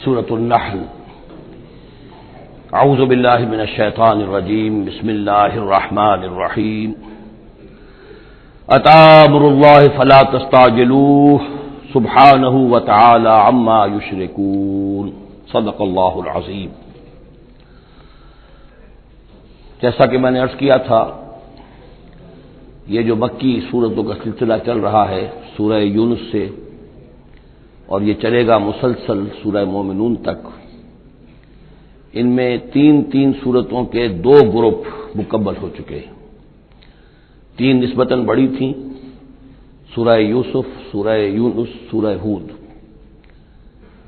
سورۃ النحل۔ اعوذ باللہ من الشیطان الرجیم، بسم اللہ الرحمن الرحیم۔ اتی امر اللہ فلا تستعجلوہ سبحانہ وتعالی عما یشرکون، صدق اللہ العظیم۔ جیسا کہ میں نے عرض کیا تھا، یہ جو مکی سورتوں کا سلسلہ چل رہا ہے سورہ یونس سے، اور یہ چلے گا مسلسل سورہ مومنون تک، ان میں تین سورتوں کے دو گروپ مکمل ہو چکے ہیں۔ تین نسبتاً بڑی تھیں، سورہ یوسف، سورہ یونس، سورہ ہود۔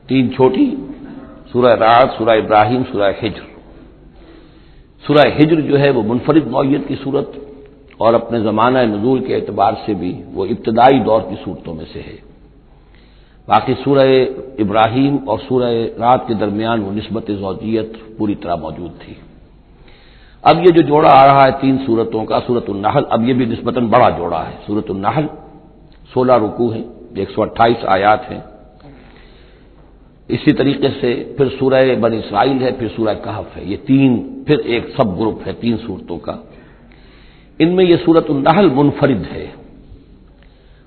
تین چھوٹی، سورہ رعد، سورہ ابراہیم، سورہ ہجر۔ سورہ ہجر جو ہے وہ منفرد نوعیت کی صورت، اور اپنے زمانہ نزول کے اعتبار سے بھی وہ ابتدائی دور کی صورتوں میں سے ہے۔ باقی سورہ ابراہیم اور سورہ رعد کے درمیان وہ نسبت زوجیت پوری طرح موجود تھی۔ اب یہ جو جوڑا آ رہا ہے تین سورتوں کا، سورۃ النحل، اب یہ بھی نسبتاً بڑا جوڑا ہے۔ سورۃ النحل 16 رکوع ہیں، 128 آیات ہیں۔ اسی طریقے سے پھر سورہ بنی اسرائیل ہے، پھر سورہ کہف ہے۔ یہ تین پھر ایک سب گروپ ہے تین سورتوں کا۔ ان میں یہ سورۃ النحل منفرد ہے،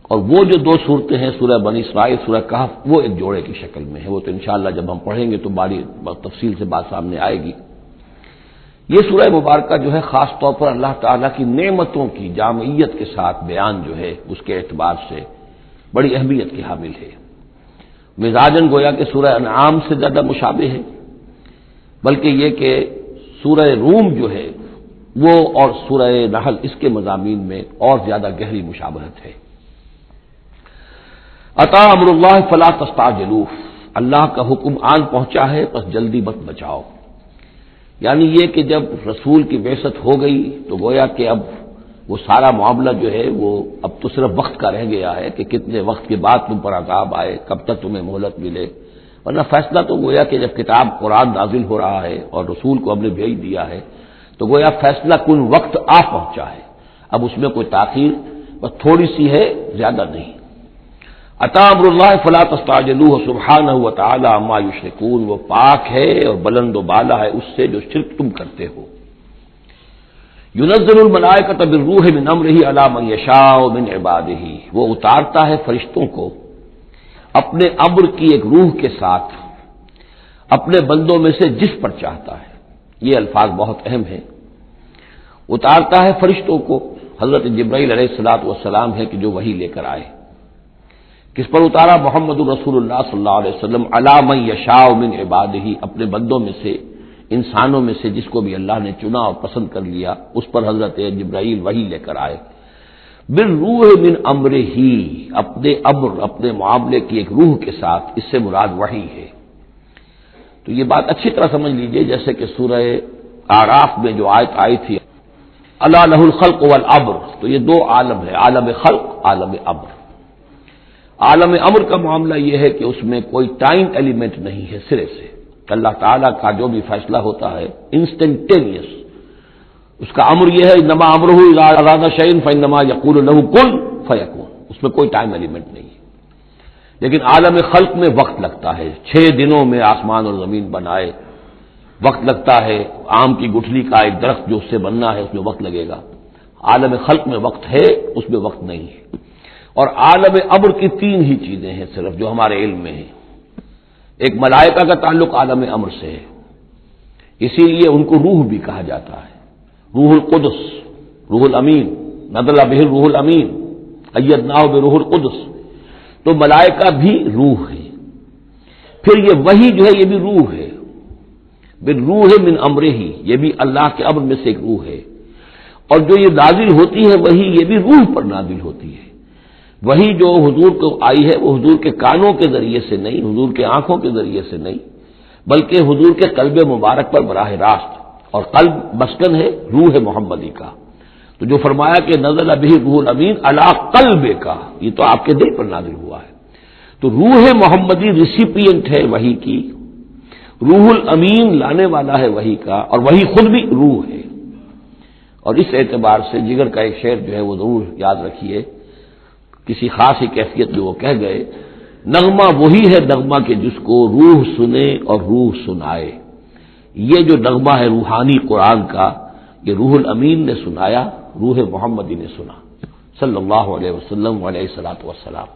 اور وہ جو دو صورتیں ہیں سورہ بنی اسرائیل، سورہ کہف، وہ ایک جوڑے کی شکل میں ہے۔ وہ تو انشاءاللہ جب ہم پڑھیں گے تو باری تفصیل سے بات سامنے آئے گی۔ یہ سورہ مبارکہ جو ہے خاص طور پر اللہ تعالیٰ کی نعمتوں کی جامعیت کے ساتھ بیان جو ہے اس کے اعتبار سے بڑی اہمیت کی حامل ہے۔ مزاجاً گویا کہ سورہ انعام سے زیادہ مشابہ ہے، بلکہ یہ کہ سورہ روم جو ہے وہ اور سورہ نحل اس کے مضامین میں اور زیادہ گہری مشابہت ہے۔ اتی امر اللہ فلا تستعجلوہ، اللہ کا حکم آن پہنچا ہے پس جلدی مت بچاؤ۔ یعنی یہ کہ جب رسول کی بعثت ہو گئی تو گویا کہ اب وہ سارا معاملہ جو ہے وہ اب تو صرف وقت کا رہ گیا ہے کہ کتنے وقت کے بعد تم پر عذاب آئے، کب تک تمہیں مہلت ملے، ورنہ فیصلہ تو گویا کہ جب کتاب قرآن نازل ہو رہا ہے اور رسول کو ہم نے بھیج دیا ہے تو گویا فیصلہ کن وقت آ پہنچا ہے۔ اب اس میں کوئی تاخیر بس تھوڑی سی ہے، زیادہ نہیں۔ اتی امر اللہ فلا تستعجلوہ سبحانہ وتعالی عما یشرکون، وہ پاک ہے اور بلند و بالا ہے اس سے جو شرک تم کرتے ہو۔ ينزل الملائکۃ بالروح من امرہ علی من یشاء من عبادہ، وہ اتارتا ہے فرشتوں کو اپنے امر کی ایک روح کے ساتھ اپنے بندوں میں سے جس پر چاہتا ہے۔ یہ الفاظ بہت اہم ہیں۔ اتارتا ہے فرشتوں کو، حضرت جبرائیل علیہ الصلوۃ والسلام ہے کہ جو وحی لے کر آئے۔ کس پر اتارا؟ محمد رسول اللہ صلی اللہ علیہ وسلم علی من یشاء من عبادہ، اپنے بندوں میں سے، انسانوں میں سے جس کو بھی اللہ نے چنا اور پسند کر لیا اس پر حضرت جبرائیل وحی لے کر آئے۔ بالروح من امرہ، اپنے امر، اپنے معاملے کی ایک روح کے ساتھ، اس سے مراد وحی ہے۔ تو یہ بات اچھی طرح سمجھ لیجئے، جیسے کہ سورہ اعراف میں جو آیت آئی تھی الا لہ الخلق والامر، تو یہ دو عالم ہے، عالم خلق، عالم امر۔ عالم امر کا معاملہ یہ ہے کہ اس میں کوئی ٹائم ایلیمنٹ نہیں ہے سرے سے۔ اللہ تعالیٰ کا جو بھی فیصلہ ہوتا ہے انسٹنٹینیس، اس کا امر یہ ہے انما امرہ اذا اراد شیئا فانما یقول له کن فیکون، اس میں کوئی ٹائم ایلیمنٹ نہیں ہے۔ لیکن عالم خلق میں وقت لگتا ہے، 6 دنوں میں آسمان اور زمین بنائے، وقت لگتا ہے۔ آم کی گٹھلی کا ایک درخت جو اس سے بننا ہے اس میں وقت لگے گا۔ عالم خلق میں وقت ہے، اس میں وقت نہیں ہے۔ اور عالم امر کی 3 ہی چیزیں ہیں صرف جو ہمارے علم میں ہیں۔ ایک ملائکہ کا تعلق عالم امر سے ہے، اسی لیے ان کو روح بھی کہا جاتا ہے، روح القدس، روح الامین، نزل بہ الروح الامین، ایدناہ بروح القدس۔ تو ملائکہ بھی روح ہے۔ پھر یہ وحی جو ہے یہ بھی روح ہے، بالروح من امرہ، یہ بھی اللہ کے امر میں سے ایک روح ہے۔ اور جو یہ نازل ہوتی ہے وحی، یہ بھی روح پر نازل ہوتی ہے۔ وہی جو حضور کو آئی ہے وہ حضور کے کانوں کے ذریعے سے نہیں، حضور کے آنکھوں کے ذریعے سے نہیں، بلکہ حضور کے قلب مبارک پر براہ راست، اور قلب مسکن ہے روح محمدی کا۔ تو جو فرمایا کہ نزل بہ روح الامین علی قلبک، یہ تو آپ کے دل پر نازل ہوا ہے۔ تو روح محمدی ریسیپینٹ ہے وحی کی، روح الامین لانے والا ہے وحی کا، اور وحی خود بھی روح ہے۔ اور اس اعتبار سے جگر کا ایک شعر جو ہے وہ ضرور یاد رکھیے، کسی خاص ہی کیفیت میں وہ کہہ گئے نغمہ وہی ہے نغمہ کہ جس کو روح سنے اور روح سنائے. یہ جو نغمہ ہے روحانی قرآن کا، یہ روح الامین نے سنایا، روح محمدی نے سنا صلی اللہ علیہ وسلم علیہ الصلوۃ والسلام.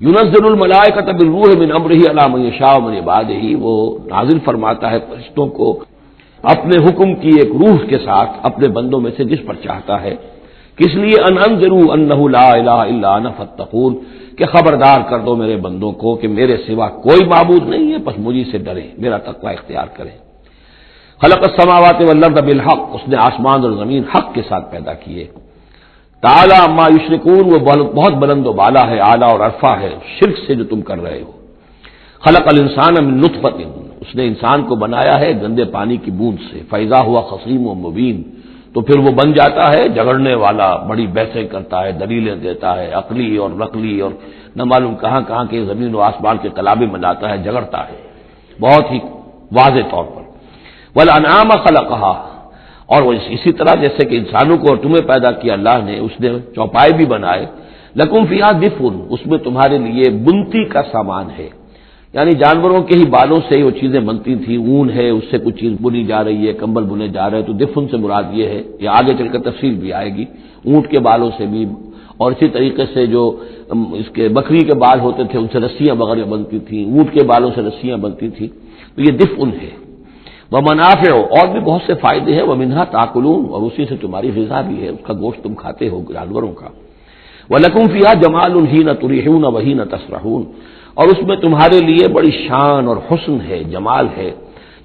ينزل الملائکۃ بالروح من امرہ علی من یشاء من عبادہ، وہ نازل فرماتا ہے فرشتوں کو اپنے حکم کی ایک روح کے ساتھ اپنے بندوں میں سے جس پر چاہتا ہے. کس لیے؟ ان انذروا انہ لا الہ الا انا فاتقون، کہ خبردار کر دو میرے بندوں کو کہ میرے سوا کوئی معبود نہیں ہے، بس مجھے سے ڈریں، میرا تقوی اختیار کریں. خلق السماوات والارض بالحق، اس نے آسمان اور زمین حق کے ساتھ پیدا کیے. تعالی عما یشرکون، وہ بہت بلند و بالا ہے، اعلیٰ اور عرفہ ہے شرک سے جو تم کر رہے ہو. خلق الانسان من نطفۃ، اس نے انسان کو بنایا ہے گندے پانی کی بوند سے. فاذا ہوا خصیم و مبین، تو پھر وہ بن جاتا ہے جھگڑنے والا، بڑی بحثیں کرتا ہے، دلیلیں دیتا ہے، عقلی اور نقلی اور نہ معلوم کہاں کہاں کے زمین و آسمان کے کلابے بناتا ہے، جھگڑتا ہے بہت ہی واضح طور پر. والانعام خلقها، اور وہ اسی طرح جیسے کہ انسانوں کو اور تمہیں پیدا کیا اللہ نے، اس نے چوپائے بھی بنائے. لکم فیہا دفء، اس میں تمہارے لیے بنتی کا سامان ہے، یعنی جانوروں کے ہی بالوں سے وہ چیزیں بنتی تھیں. اون ہے، اس سے کچھ چیز بنی جا رہی ہے، کمبل بنے جا رہے ہیں، تو دفن سے مراد یہ ہے، یہ آگے چل کر تفصیل بھی آئے گی. اونٹ کے بالوں سے بھی، اور اسی طریقے سے جو اس کے بکری کے بال ہوتے تھے ان سے رسیاں وغیرہ بنتی تھیں، اونٹ کے بالوں سے رسیاں بنتی تھیں. تو یہ دفن ہے. ومنافع، اور بھی بہت سے فائدے ہیں. ومنھا تاکلون، اور اسی سے تمہاری غذا بھی ہے، اس کا گوشت تم کھاتے ہو جانوروں کا. ولکم فیہا جمال حین تریحون وحین تسرحون، اور اس میں تمہارے لیے بڑی شان اور حسن ہے، جمال ہے،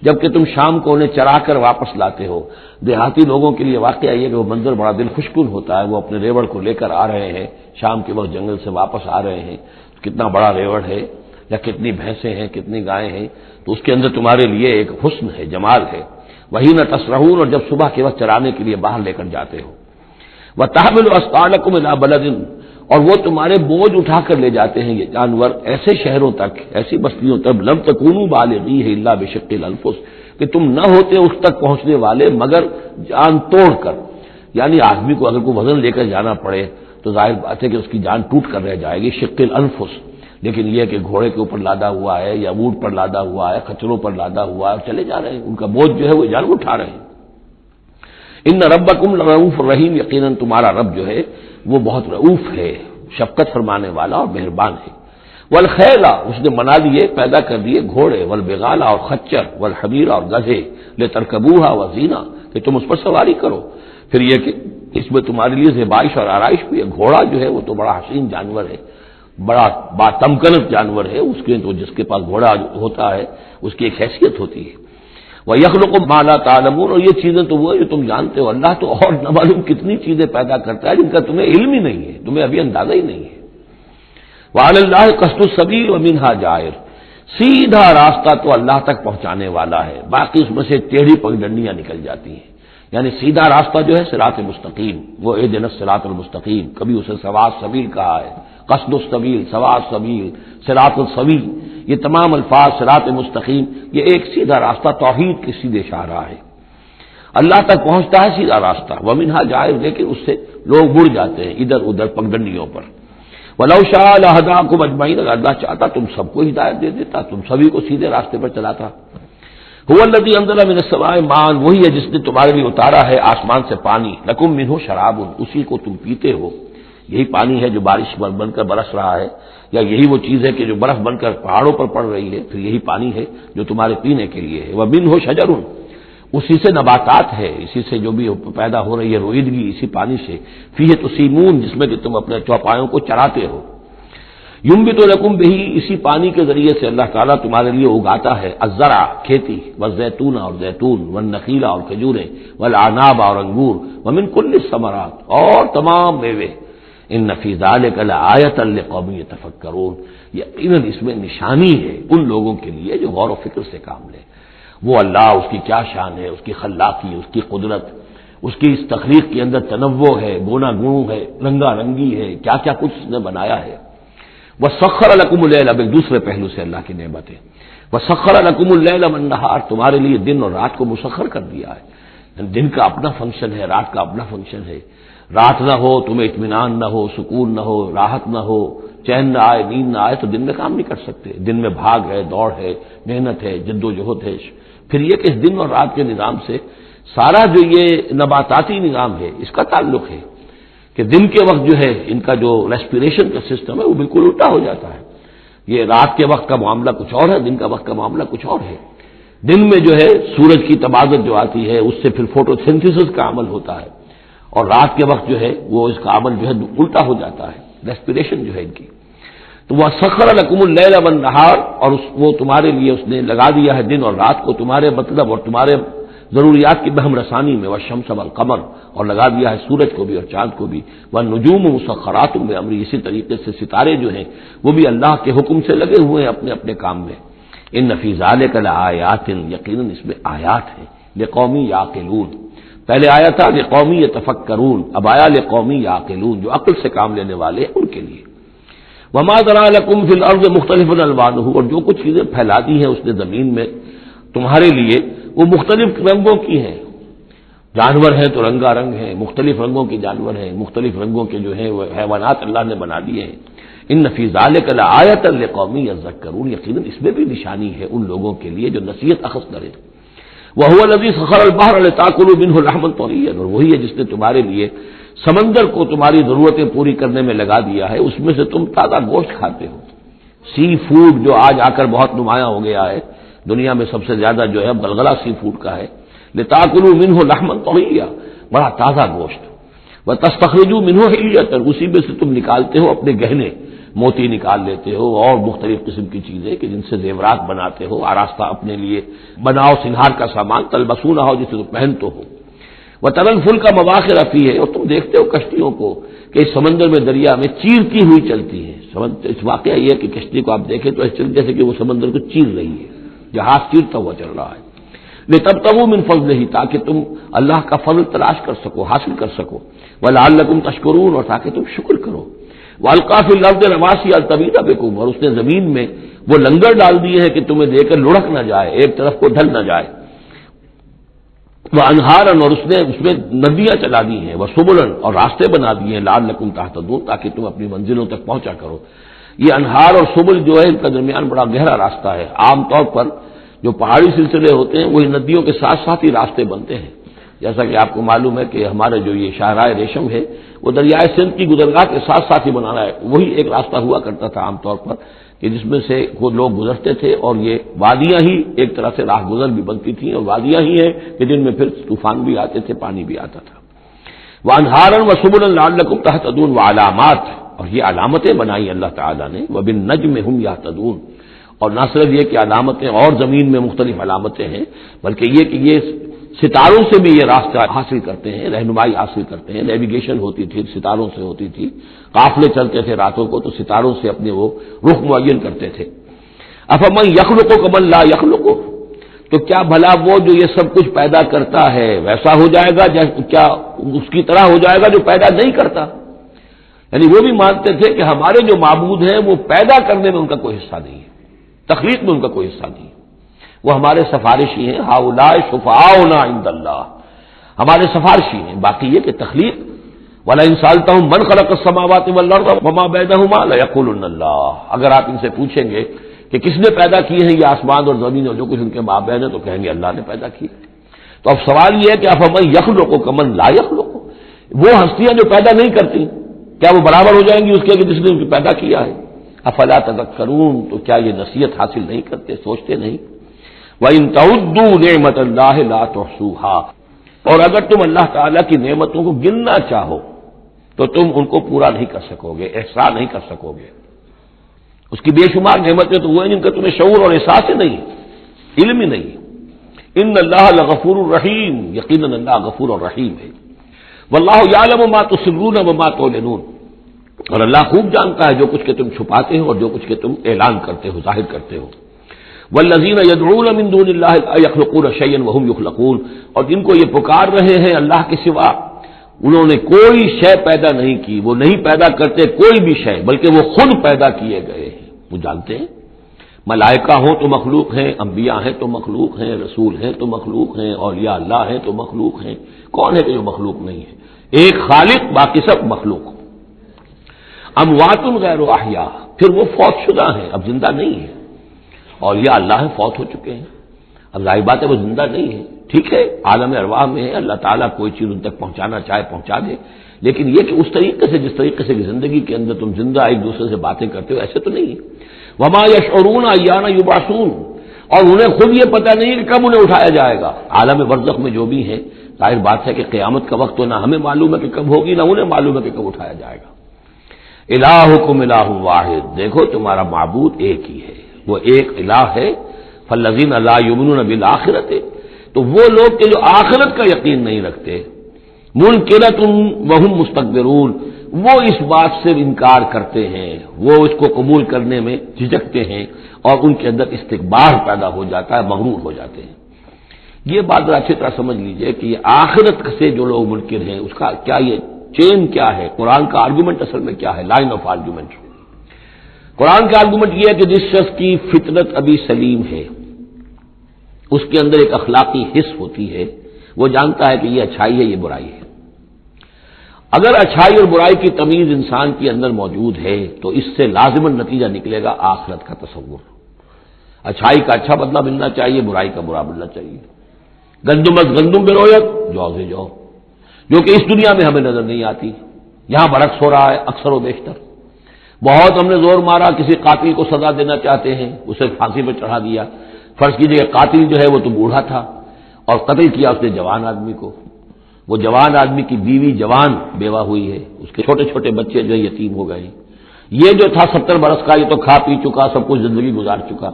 جبکہ تم شام کو انہیں چرا کر واپس لاتے ہو. دیہاتی لوگوں کے لیے واقعہ یہ کہ وہ منظر بڑا دل خوشکن ہوتا ہے. وہ اپنے ریوڑ کو لے کر آ رہے ہیں، شام کے وقت جنگل سے واپس آ رہے ہیں، کتنا بڑا ریوڑ ہے یا کتنی بھینسیں ہیں، کتنی گائیں ہیں، تو اس کے اندر تمہارے لیے ایک حسن ہے، جمال ہے. وہی نہ تسرحون، اور جب صبح کے وقت چرانے کے لیے باہر لے کر جاتے ہو. وتحمل اثقالکم الی بلد، اور وہ تمہارے بوجھ اٹھا کر لے جاتے ہیں یہ جانور ایسے شہروں تک، ایسی بستیوں تک، لم تکونوا بالغیہ الا بشق الانفس، کہ تم نہ ہوتے اس تک پہنچنے والے مگر جان توڑ کر. یعنی آدمی کو اگر کوئی وزن لے کر جانا پڑے تو ظاہر بات ہے کہ اس کی جان ٹوٹ کر رہ جائے گی، شق الانفس. لیکن یہ کہ گھوڑے کے اوپر لادا ہوا ہے یا اونٹ پر لادا ہوا ہے، خچروں پر لادا ہوا ہے، چلے جا رہے ہیں، ان کا بوجھ جو ہے وہ جانور اٹھا رہے ہیں. ان ربکم لرؤوف الرحیم، یقیناً تمہارا رب جو ہے وہ بہت رؤوف ہے، شفقت فرمانے والا اور مہربان ہے. والخیل، اس نے بنا دیے، پیدا کر دیے گھوڑے، والبغال، اور خچر، والحمیر، اور گدھے، لترکبوها وزینہ، کہ تم اس پر سواری کرو. پھر یہ کہ اس میں تمہارے لیے زیبائش اور آرائش بھی ہے. گھوڑا جو ہے وہ تو بڑا حسین جانور ہے، بڑا باتمکنت جانور ہے. اس کے تو جس کے پاس گھوڑا ہوتا ہے اس کی ایک حیثیت ہوتی ہے. وَيَخْلُقُ مَا لَا تَعْلَمُونَ، اور یہ چیزیں تو وہ ہے جو تم جانتے ہو. اللہ تو اور نہ معلوم کتنی چیزیں پیدا کرتا ہے جن کا تمہیں علم ہی نہیں ہے، تمہیں ابھی اندازہ ہی نہیں ہے. وَعَلَى اللَّهِ قَصْدُ السَّبِيلِ وَمِنْهَا جَائِرٌ، سیدھا راستہ تو اللہ تک پہنچانے والا ہے، باقی اس میں سے ٹیڑھی پگڈنڈیاں نکل جاتی ہیں. یعنی سیدھا راستہ جو ہے صراط مستقیم، وہ اہدنا الصراط المستقیم، کبھی اسے سواء السبیل کہا ہے، قصد السبیل، سواء السبیل، صراط السوی، یہ تمام الفاظ صراط مستقیم، یہ ایک سیدھا راستہ توحید کی سیدھے شاہراہ ہے. اللہ تک پہنچتا ہے سیدھا راستہ. ومنھا جائر، لیکن اس سے لوگ مڑ جاتے ہیں ادھر ادھر پگڈنڈیوں پر. وَلَوْ شَاءَ لَهَدَاكُمْ أَجْمَعِينَ، اگر اللہ چاہتا تم سب کو ہدایت دے دیتا، تم سبھی کو سیدھے راستے پر چلاتا. هُوَ الَّذِي أَنزَلَ مِنَ السَّمَاءِ مَاءً، وہی ہے جس نے تمہارے لیے اتارا ہے آسمان سے پانی. لَكُم مِّنْهُ شَرَابٌ، اسی کو تم پیتے ہو. یہی پانی ہے جو بارش بن کر برس رہا ہے، یا یہی وہ چیز ہے کہ جو برف بن کر پہاڑوں پر پڑ رہی ہے، پھر یہی پانی ہے جو تمہارے پینے کے لیے ہے. وَمِنْهُ شَجَرٌ، اسی سے نباتات ہے، اسی سے جو بھی پیدا ہو رہی ہے روئیدگی اسی پانی سے. فِيهِ تُسِيمُونَ، جس میں کہ تم اپنے چوپایوں کو چراتے ہو. يُنبِتُ لَكُم بِهِ، اسی پانی کے ذریعے سے اللہ تعالیٰ تمہارے لیے اگاتا ہے الزرع، کھیتی، والزیتون، اور زیتون، والنخیل، اور کھجوریں، والعناب، اور انگور، ومن كل الثمرات، اور تمام میوے. ان فی ذلک لآیۃ لقوم یتفکرون، یقیناً اس میں نشانی ہے ان لوگوں کے لیے جو غور و فکر سے کام لیں. وہ اللہ، اس کی کیا شان ہے، اس کی خلاقی، اس کی قدرت، اس کی اس تخلیق کے اندر تنوع ہے، گونا گون ہے، رنگا رنگی ہے، کیا کیا کچھ اس نے بنایا ہے. وَسَخَّرَ لَكُمُ اللَّيْلَ، اب ایک دوسرے پہلو سے اللہ کی نعمتیں. وَسَخَّرَ لَكُمُ اللَّيْلَ وَالنَّهَارَ، تمہارے لیے دن اور رات کو مسخر کر دیا ہے. دن کا اپنا فنکشن ہے، رات کا اپنا فنکشن ہے۔ رات نہ ہو تمہیں اطمینان نہ ہو، سکون نہ ہو، راحت نہ ہو، چین نہ آئے، نیند نہ آئے تو دن میں کام نہیں کر سکتے۔ دن میں بھاگ ہے، دوڑ ہے، محنت ہے، جد و جہد ہے۔ پھر یہ کہ اس دن اور رات کے نظام سے سارا جو یہ نباتاتی نظام ہے اس کا تعلق ہے کہ دن کے وقت جو ہے ان کا جو ریسپیریشن کا سسٹم ہے وہ بالکل الٹا ہو جاتا ہے۔ یہ رات کے وقت کا معاملہ کچھ اور ہے، دن کا وقت کا معاملہ کچھ اور ہے۔ دن میں جو ہے سورج کی تبادل جو آتی ہے اس سے پھر فوٹو سینتھیسس کا عمل ہوتا ہے، اور رات کے وقت جو ہے وہ اس کا عمل جو ہے الٹا ہو جاتا ہے، ریسپیریشن جو ہے ان کی۔ تو وہ سخر لکم اللیل والنہار، اور وہ تمہارے لیے اس نے لگا دیا ہے دن اور رات کو تمہارے مطلب اور تمہارے ضروریات کی بہم رسانی میں، والشمس والقمر، اور لگا دیا ہے سورج کو بھی اور چاند کو بھی، والنجوم مسخرات بامرہ، اسی طریقے سے ستارے جو ہیں وہ بھی اللہ کے حکم سے لگے ہوئے ہیں اپنے اپنے کام میں۔ ان فی ذلک لآیات، یقیناً اس میں آیات ہیں، لقوم یعقلون۔ پہلے آیا تھا لقوم یتفکرون، اب آیا لقوم یعقلون، جو عقل سے کام لینے والے ہیں ان کے لیے۔ وما ذرا لکم فی الارض مختلف الوانہ، اور جو کچھ چیزیں پھیلا دی ہیں اس نے زمین میں تمہارے لیے وہ مختلف رنگوں کی ہیں۔ جانور ہیں تو رنگا رنگ ہیں، مختلف رنگوں کے جانور ہیں، مختلف رنگوں کے جو ہیں وہ حیوانات اللہ نے بنا دیے ہیں۔ ان فی ذلک لآیۃ لقوم یذکرون، یقیناً اس میں بھی نشانی ہے ان لوگوں کے لیے جو نصیحت اخذ کریں۔ وہو الذی سخر البحر لتاکلوا منہ لحما طریا، اور وہی ہے جس نے تمہارے لیے سمندر کو تمہاری ضرورتیں پوری کرنے میں لگا دیا ہے، اس میں سے تم تازہ گوشت کھاتے ہو۔ سی فوڈ جو آج آ کر بہت نمایاں ہو گیا ہے دنیا میں، سب سے زیادہ جو ہے غلغلہ سی فوڈ کا ہے۔ لتاکلوا منہ لحما طریا، بڑا تازہ گوشت۔ وتستخرجوا منہ حلیۃ، اسی میں سے تم نکالتے ہو اپنے گہنے، موتی نکال لیتے ہو اور مختلف قسم کی چیزیں کہ جن سے زیورات بناتے ہو، آراستہ اپنے لیے بناؤ، سنگھار کا سامان، تلبسونہ ہو جسے تم پہنتے ہو۔ وترى الفلک مواخر فیہ، اور تم دیکھتے ہو کشتیوں کو کہ اس سمندر میں، دریا میں چیرتی ہوئی چلتی ہے۔ اس واقعہ یہ ہے کہ کشتی کو آپ دیکھیں تو ایسے جیسے کہ وہ سمندر کو چیر رہی ہے، جہاز چیرتا ہوا چل رہا ہے۔ لتبتغوا من فضلہ، تاکہ تم اللہ کا فضل تلاش کر سکو، حاصل کر سکو۔ ولعلکم تشکرون، اور تاکہ تم شکر کرو۔ وَأَلْقَىٰ فِي الْأَرْضِ رَوَاسِيَ أَن تَمِيدَ بِكُمْ، اور اس نے زمین میں وہ لنگر ڈال دیے ہیں کہ تمہیں دے کر لڑک نہ جائے، ایک طرف کو ڈھل نہ جائے۔ وَأَنْهَارًا، اور اس نے اس میں ندیاں چلا دی ہیں، وَسُبُلًا، اور راستے بنا دیے ہیں، لَعَلَّكُمْ تَهْتَدُونَ، تاکہ تم اپنی منزلوں تک پہنچا کرو۔ یہ انہار اور سبل جو ہے ان کا درمیان بڑا گہرا راستہ ہے۔ عام طور پر جو پہاڑی سلسلے ہوتے ہیں وہی ندیوں کے ساتھ ساتھ ہی راستے بنتے ہیں، جیسا کہ آپ کو معلوم ہے کہ ہمارے جو یہ شاہراہ ریشم ہے وہ دریائے سندھ کی گزرگاہ کے ساتھ ساتھ ہی بنانا ہے، وہی ایک راستہ ہوا کرتا تھا عام طور پر کہ جس میں سے وہ لوگ گزرتے تھے، اور یہ وادیاں ہی ایک طرح سے راہ گزر بھی بنتی تھیں، اور وادیاں ہی ہیں کہ جن میں پھر طوفان بھی آتے تھے، پانی بھی آتا تھا۔ وَأَنْهَارًا وَسُبُلًا لَعَلَّكُمْ تَهْتَدُونَ، وَعَلَامَاتٍ، اور یہ علامتیں بنائی اللہ تعالیٰ نے، وَبِالنَّجْمِ هُمْ يَهْتَدُونَ، اور نہ صرف یہ کہ علامتیں اور زمین میں مختلف علامتیں ہیں، بلکہ یہ کہ یہ ستاروں سے بھی یہ راستہ حاصل کرتے ہیں، رہنمائی حاصل کرتے ہیں۔ نیویگیشن ہوتی تھی، ستاروں سے ہوتی تھی، قافلے چلتے تھے راتوں کو تو ستاروں سے اپنے وہ رخ معین کرتے تھے۔ افمن یخلق کمن لا یخلق، تو کیا بھلا وہ جو یہ سب کچھ پیدا کرتا ہے ویسا ہو جائے گا، کیا اس کی طرح ہو جائے گا جو پیدا نہیں کرتا؟ یعنی وہ بھی مانتے تھے کہ ہمارے جو معبود ہیں وہ پیدا کرنے میں ان کا کوئی حصہ نہیں ہے، تخلیق میں ان کا کوئی حصہ نہیں ہے، وہ ہمارے سفارشی ہیں، ہؤلاء شفعاؤنا عند اللہ، ہمارے سفارشی ہیں۔ باقی یہ کہ تخلیق، وَلَئِن سَأَلْتَهُم مَّنْ خَلَقَ السَّمَاوَاتِ وَالْأَرْضَ وَمَا بَيْنَهُمَا لَيَقُولُنَّ اللَّهُ، اگر آپ ان سے پوچھیں گے کہ کس نے پیدا کیے ہیں یہ آسمان اور زمین اور جو کچھ ان کے مابین ہے، تو کہیں گے اللہ نے پیدا کیے۔ تو اب سوال یہ ہے کہ افمن یخلق کمن لا یخلق، وہ ہستیاں جو پیدا نہیں کرتی کیا وہ برابر ہو جائیں گی اس کے کہ جس نے ان کو پیدا کیا ہے؟ افلا تذکرون، تو کیا یہ نصیحت حاصل نہیں کرتے، سوچتے نہیں؟ وَإِن تَعُدُّوا نِعْمَتَ اللَّهِ لَا تُحْصُوهَا، اور اگر تم اللہ تعالیٰ کی نعمتوں کو گننا چاہو تو تم ان کو پورا نہیں کر سکو گے، احصاء نہیں کر سکو گے۔ اس کی بے شمار نعمتیں تو وہ ہیں جن کا تمہیں شعور اور احساس ہی نہیں، علم ہی نہیں۔ ان اللہ لغفور الرحیم، یقیناً اللہ غفور اور رحیم ہے۔ واللہ یعلم ما تسرون وما تعلنون، اور اللہ خوب جانتا ہے جو کچھ کہ تم چھپاتے ہو اور جو کچھ کہ تم اعلان کرتے ہو، ظاہر کرتے ہو۔ والذین یدعون من دون اللہ لا یخلقون شیئا وهم یخلقون، اور جن کو یہ پکار رہے ہیں اللہ کے سوا، انہوں نے کوئی شے پیدا نہیں کی، وہ نہیں پیدا کرتے کوئی بھی شے، بلکہ وہ خود پیدا کیے گئے ہیں، وہ جانتے ہیں۔ ملائکہ ہوں تو مخلوق ہیں، انبیاء ہیں تو مخلوق ہیں، رسول ہیں تو مخلوق ہیں، اولیاء اللہ ہیں تو مخلوق ہیں۔ کون ہے کہ جو مخلوق نہیں ہے؟ ایک خالق، باقی سب مخلوق۔ اموات غیر احیاء، پھر وہ فوت شدہ ہیں، اب زندہ نہیں ہے۔ اولیاء اللہ ہیں، فوت ہو چکے ہیں، اب ظاہر بات ہے وہ زندہ نہیں ہے۔ ٹھیک ہے، عالم ارواح میں ہے، اللہ تعالیٰ کوئی چیز ان تک پہنچانا چاہے پہنچا دے، لیکن یہ کہ اس طریقے سے جس طریقے سے زندگی کے اندر تم زندہ ایک دوسرے سے باتیں کرتے ہو، ایسے تو نہیں ہے۔ وما یشعرون ایان یبعثون، اور انہیں خود یہ پتہ نہیں کہ کب انہیں اٹھایا جائے گا۔ عالم برزخ میں جو بھی ہیں، ظاہر بات ہے کہ قیامت کا وقت تو نہ ہمیں معلوم ہے کہ کب ہوگی، نہ انہیں معلوم ہے کہ کب اٹھایا جائے گا۔ الہکم الہ واحد، دیکھو تمہارا معبود ایک ہی ہے، وہ ایک الہ ہے۔ فالذین لا یؤمنون بالآخرۃ، تو وہ لوگ کہ جو آخرت کا یقین نہیں رکھتے، منکرۃ وہم مستکبرون، وہ اس بات سے انکار کرتے ہیں، وہ اس کو قبول کرنے میں جھجکتے ہیں، اور ان کے اندر استکبار پیدا ہو جاتا ہے، مغرور ہو جاتے ہیں۔ یہ بات ذرا اچھی طرح سمجھ لیجئے کہ یہ آخرت سے جو لوگ منکر ہیں، اس کا کیا یہ چین کیا ہے، قرآن کا آرگومنٹ اصل میں کیا ہے، لائن آف آرگومنٹ۔ قرآن کا آرگومنٹ یہ ہے کہ جس شخص کی فطرت ابھی سلیم ہے، اس کے اندر ایک اخلاقی حس ہوتی ہے، وہ جانتا ہے کہ یہ اچھائی ہے، یہ برائی ہے۔ اگر اچھائی اور برائی کی تمیز انسان کے اندر موجود ہے تو اس سے لازماً نتیجہ نکلے گا آخرت کا تصور۔ اچھائی کا اچھا بدلہ ملنا چاہیے، برائی کا برا ملنا چاہیے۔ گندم از گندم برویت، جو سے جو، جو کہ اس دنیا میں ہمیں نظر نہیں آتی، یہاں برعکس ہو رہا ہے اکثر و بیشتر۔ بہت ہم نے زور مارا، کسی قاتل کو سزا دینا چاہتے ہیں، اسے پھانسی پہ چڑھا دیا۔ فرض کیجیے کہ قاتل جو ہے وہ تو بوڑھا تھا اور قتل کیا اس نے جوان آدمی کو، وہ جوان آدمی کی بیوی جوان بیوہ ہوئی ہے، اس کے چھوٹے چھوٹے بچے جو یتیم ہو گئے۔ یہ جو تھا 70 برس کا، یہ تو کھا پی چکا، سب کچھ زندگی گزار چکا،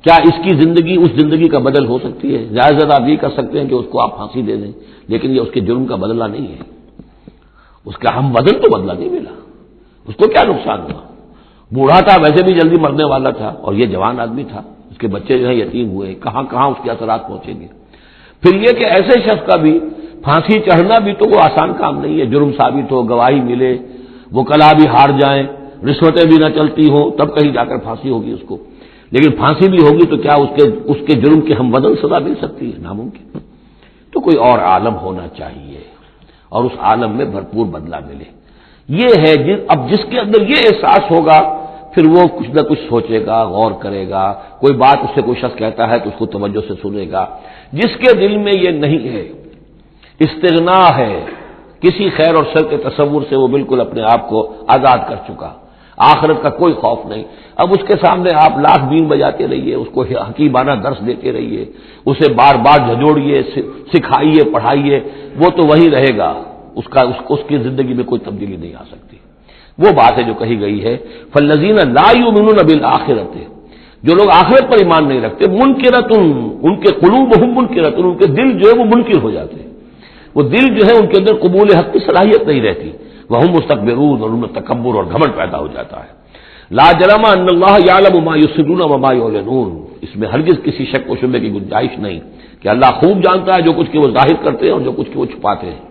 کیا اس کی زندگی اس زندگی کا بدل ہو سکتی ہے؟ زیادہ آپ یہ کر سکتے ہیں کہ اس کو آپ پھانسی دے دیں، لیکن یہ اس کے جرم کا بدلہ نہیں ہے، اس کا ہم بدل تو بدلہ نہیں ملا، اس کو کیا نقصان ہوا؟ بوڑھا تھا، ویسے بھی جلدی مرنے والا تھا، اور یہ جوان آدمی تھا، اس کے بچے جو ہے یتیم ہوئے، کہاں کہاں اس کے اثرات پہنچیں گے۔ پھر یہ کہ ایسے شخص کا بھی پھانسی چڑھنا بھی تو وہ آسان کام نہیں ہے، جرم ثابت ہو، گواہی ملے، وکلا بھی ہار جائیں، رشوتیں بھی نہ چلتی ہوں، تب کہیں جا کر پھانسی ہوگی اس کو۔ لیکن پھانسی بھی ہوگی تو کیا اس کے جرم کی ہم بدل سزا مل سکتی ہے؟ ناممکن۔ تو کوئی اور عالم ہونا چاہیے اور اس عالم میں بھرپور بدلہ ملے۔ یہ ہے اب جس کے اندر یہ احساس ہوگا، پھر وہ کچھ نہ کچھ سوچے گا، غور کرے گا، کوئی بات اس سے کوئی شخص کہتا ہے تو اس کو توجہ سے سنے گا۔ جس کے دل میں یہ نہیں ہے، استغنا ہے، کسی خیر اور شر کے تصور سے وہ بالکل اپنے آپ کو آزاد کر چکا، آخرت کا کوئی خوف نہیں۔ اب اس کے سامنے آپ لاکھ بین بجاتے رہیے، اس کو حکیمانہ درس دیتے رہیے، اسے بار بار جھنجھوڑیے، سکھائیے، پڑھائیے، وہ تو وہی رہے گا، اس کی زندگی میں کوئی تبدیلی نہیں آ سکتی۔ وہ بات ہے جو کہی گئی ہے، فالذین لا یؤمنون بالآخرۃ، جو لوگ آخرت پر ایمان نہیں رکھتے، منکرۃ، ان کے قلوبہم منکرۃ، ان کے دل جو ہے وہ منکر ہو جاتے ہیں، وہ دل جو ہے ان کے اندر قبول حق کی صلاحیت نہیں رہتی، وہم مستکبرون، اور ان میں تکبر اور گھمنڈ پیدا ہو جاتا ہے۔ لا جرم ان اللہ یعلم ما یسرون وما یعلنون، اس میں ہرگز کسی شک و شبہ کی گنجائش نہیں کہ اللہ خوب جانتا ہے جو کچھ کہ وہ ظاہر کرتے ہیں اور جو کچھ کہ وہ چھپاتے ہیں۔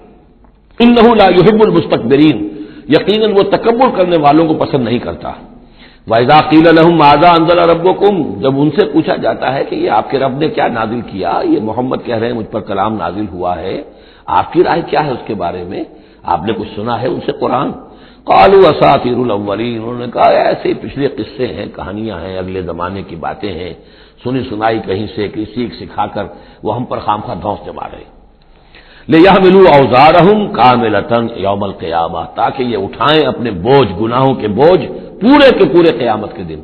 انہ لا یحب المستکبرین، یقیناً وہ تکبر کرنے والوں کو پسند نہیں کرتا۔ وَإِذَا قِيلَ لَهُمْ مَاذَا أَنزَلَ رَبُّكُمْ، جب ان سے پوچھا جاتا ہے کہ یہ آپ کے رب نے کیا نازل کیا، یہ محمد کہہ رہے ہیں مجھ پر کلام نازل ہوا ہے، آپ کی رائے کیا ہے اس کے بارے میں، آپ نے کچھ سنا ہے ان سے قرآن؟ قالوا اساطیر الاولین، انہوں نے کہا ایسے پچھلے قصے ہیں، کہانیاں ہیں، اگلے زمانے کی باتیں ہیں، سنی سنائی کہیں سے کسی سکھا کر وہ ہم پر خامخواہ دھونس جما رہے ہیں۔ لِيَحْمِلُوا أَوْزَارَهُمْ كَامِلَةً يَوْمَ الْقِيَامَةِ، تاکہ یہ اٹھائیں اپنے بوجھ، گناہوں کے بوجھ پورے کے پورے قیامت کے دن۔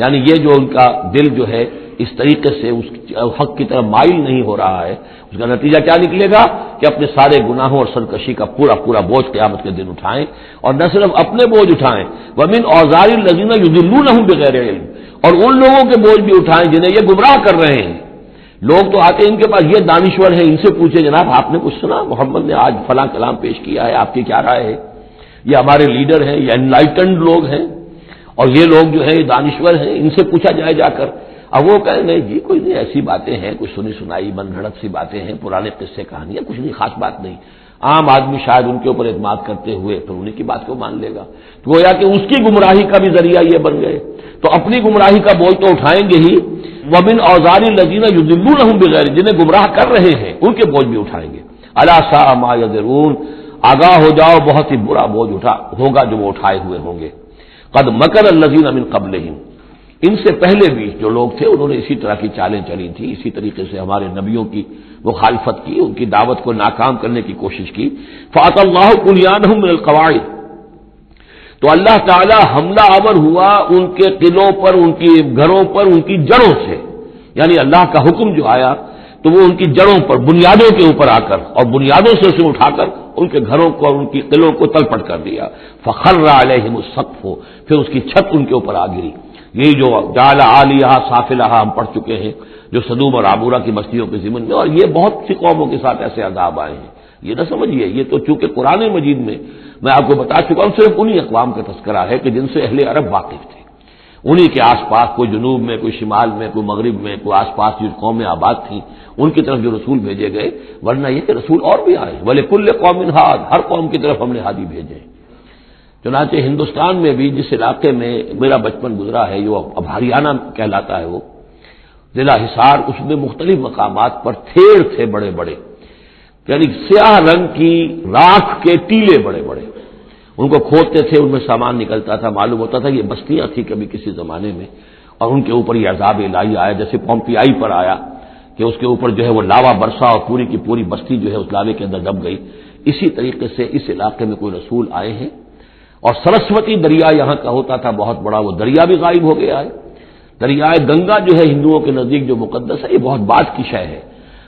یعنی یہ جو ان کا دل جو ہے اس طریقے سے اس حق کی طرف مائل نہیں ہو رہا ہے، اس کا نتیجہ کیا نکلے گا کہ اپنے سارے گناہوں اور سرکشی کا پورا پورا بوجھ قیامت کے دن اٹھائیں، اور نہ صرف اپنے بوجھ اٹھائیں، وَمِنْ أَوْزَارِ الَّذِينَ يُضِلُّونَهُمْ بِغَيْرِ عِلْمٍ، اور ان لوگوں کے بوجھ بھی اٹھائیں جنہیں یہ گمراہ کر رہے ہیں۔ لوگ تو آتے ہیں ان کے پاس، یہ دانشور ہیں، ان سے پوچھے جناب آپ نے کچھ سنا، محمد نے آج فلاں کلام پیش کیا ہے، آپ کی کیا رائے ہے؟ یہ ہمارے لیڈر ہیں، یہ انلائٹنڈ لوگ ہیں، اور یہ لوگ جو ہیں دانشور ہیں، ان سے پوچھا جائے جا کر۔ اب وہ کہیں نہیں جی کوئی نہیں، ایسی باتیں ہیں، کچھ سنی سنائی من گھڑت سی باتیں ہیں، پرانے قصے کہانیاں، کچھ نہیں، خاص بات نہیں۔ عام آدمی شاید ان کے اوپر اعتماد کرتے ہوئے پھر انہیں کی بات کو مان لے گا، تو گویا کہ اس کی گمراہی کا بھی ذریعہ یہ بن گئے، تو اپنی گمراہی کا بوجھ تو اٹھائیں گے ہی، وَمِنْ أَوْزَارِ الَّذِينَ يُضِلُّونَهُم بِغَيْرِ، جنہیں گمراہ کر رہے ہیں ان کے بوجھ بھی اٹھائیں گے۔ أَلَا سَاءَ مَا يَزِرُونَ، آگاہ ہو جاؤ بہت ہی برا بوجھ ہوگا جو وہ اٹھائے ہوئے ہوں گے۔ قَدْ مَكَرَ الَّذِينَ مِنْ قَبْلِهِمْ، ان سے پہلے بھی جو لوگ تھے انہوں نے اسی طرح کی چالیں چلی تھی، اسی طریقے سے ہمارے نبیوں کی مخالفت کی، ان کی دعوت کو ناکام کرنے کی کوشش کی۔ فَأَتَى اللَّهُ بُنْيَانَهُم مِّنَ الْقَوَاعِدِ، تو اللہ تعالی حملہ آور ہوا ان کے قلعوں پر، ان کی گھروں پر، ان کی جڑوں سے، یعنی اللہ کا حکم جو آیا تو وہ ان کی جڑوں پر، بنیادوں کے اوپر آ کر، اور بنیادوں سے اسے اٹھا کر ان کے گھروں کو اور ان کی قلعوں کو تلپٹ کر دیا۔ فَخَرَّ عَلَيْهِمُ السَّقْفُ، پھر اس کی چھت ان کے اوپر آ گری۔ یہی جو جعل عالیہا سافلہا ہم پڑھ چکے ہیں جو سدوم اور عمورہ کی بستیوں کے ضمن میں، اور یہ بہت سی قوموں کے ساتھ ایسے عذاب آئے ہیں، یہ نہ سمجھیے، یہ تو چونکہ قرآن مجید میں آپ کو بتا چکا ہوں صرف انہی اقوام کا تذکرہ ہے کہ جن سے اہل عرب واقف تھے، انہی کے آس پاس، کوئی جنوب میں، کوئی شمال میں، کوئی مغرب میں، کوئی آس پاس جو قومیں آباد تھیں ان کی طرف جو رسول بھیجے گئے، ورنہ یہ کہ رسول اور بھی آئے، وَلِكُلِّ قَوْمٍ ہَادٍ، ہر قوم کی طرف ہم نے ہادی بھیجے۔ چنانچہ ہندوستان میں بھی جس علاقے میں میرا بچپن گزرا ہے، جو اب ہریانہ کہلاتا ہے، وہ ضلع حصار، اس میں مختلف مقامات پر تھیڑ تھے بڑے بڑے، یعنی سیاہ رنگ کی راکھ کے ٹیلے بڑے بڑے، ان کو کھودتے تھے، ان میں سامان نکلتا تھا، معلوم ہوتا تھا یہ بستیاں تھیں کبھی کسی زمانے میں، اور ان کے اوپر یہ عذاب الہی آیا، جیسے پومپیائی پر آیا کہ اس کے اوپر جو ہے وہ لاوا برسا اور پوری کی پوری بستی جو ہے اس لاوے کے اندر دب گئی۔ اسی طریقے سے اس علاقے میں کوئی رسول آئے ہیں، اور سرسوتی دریا یہاں کا ہوتا تھا بہت بڑا، وہ دریا بھی غائب ہو گیا ہے۔ دریائے گنگا جو ہے ہندوؤں کے نزدیک جو مقدس ہے، یہ بہت بعد کی شے ہے،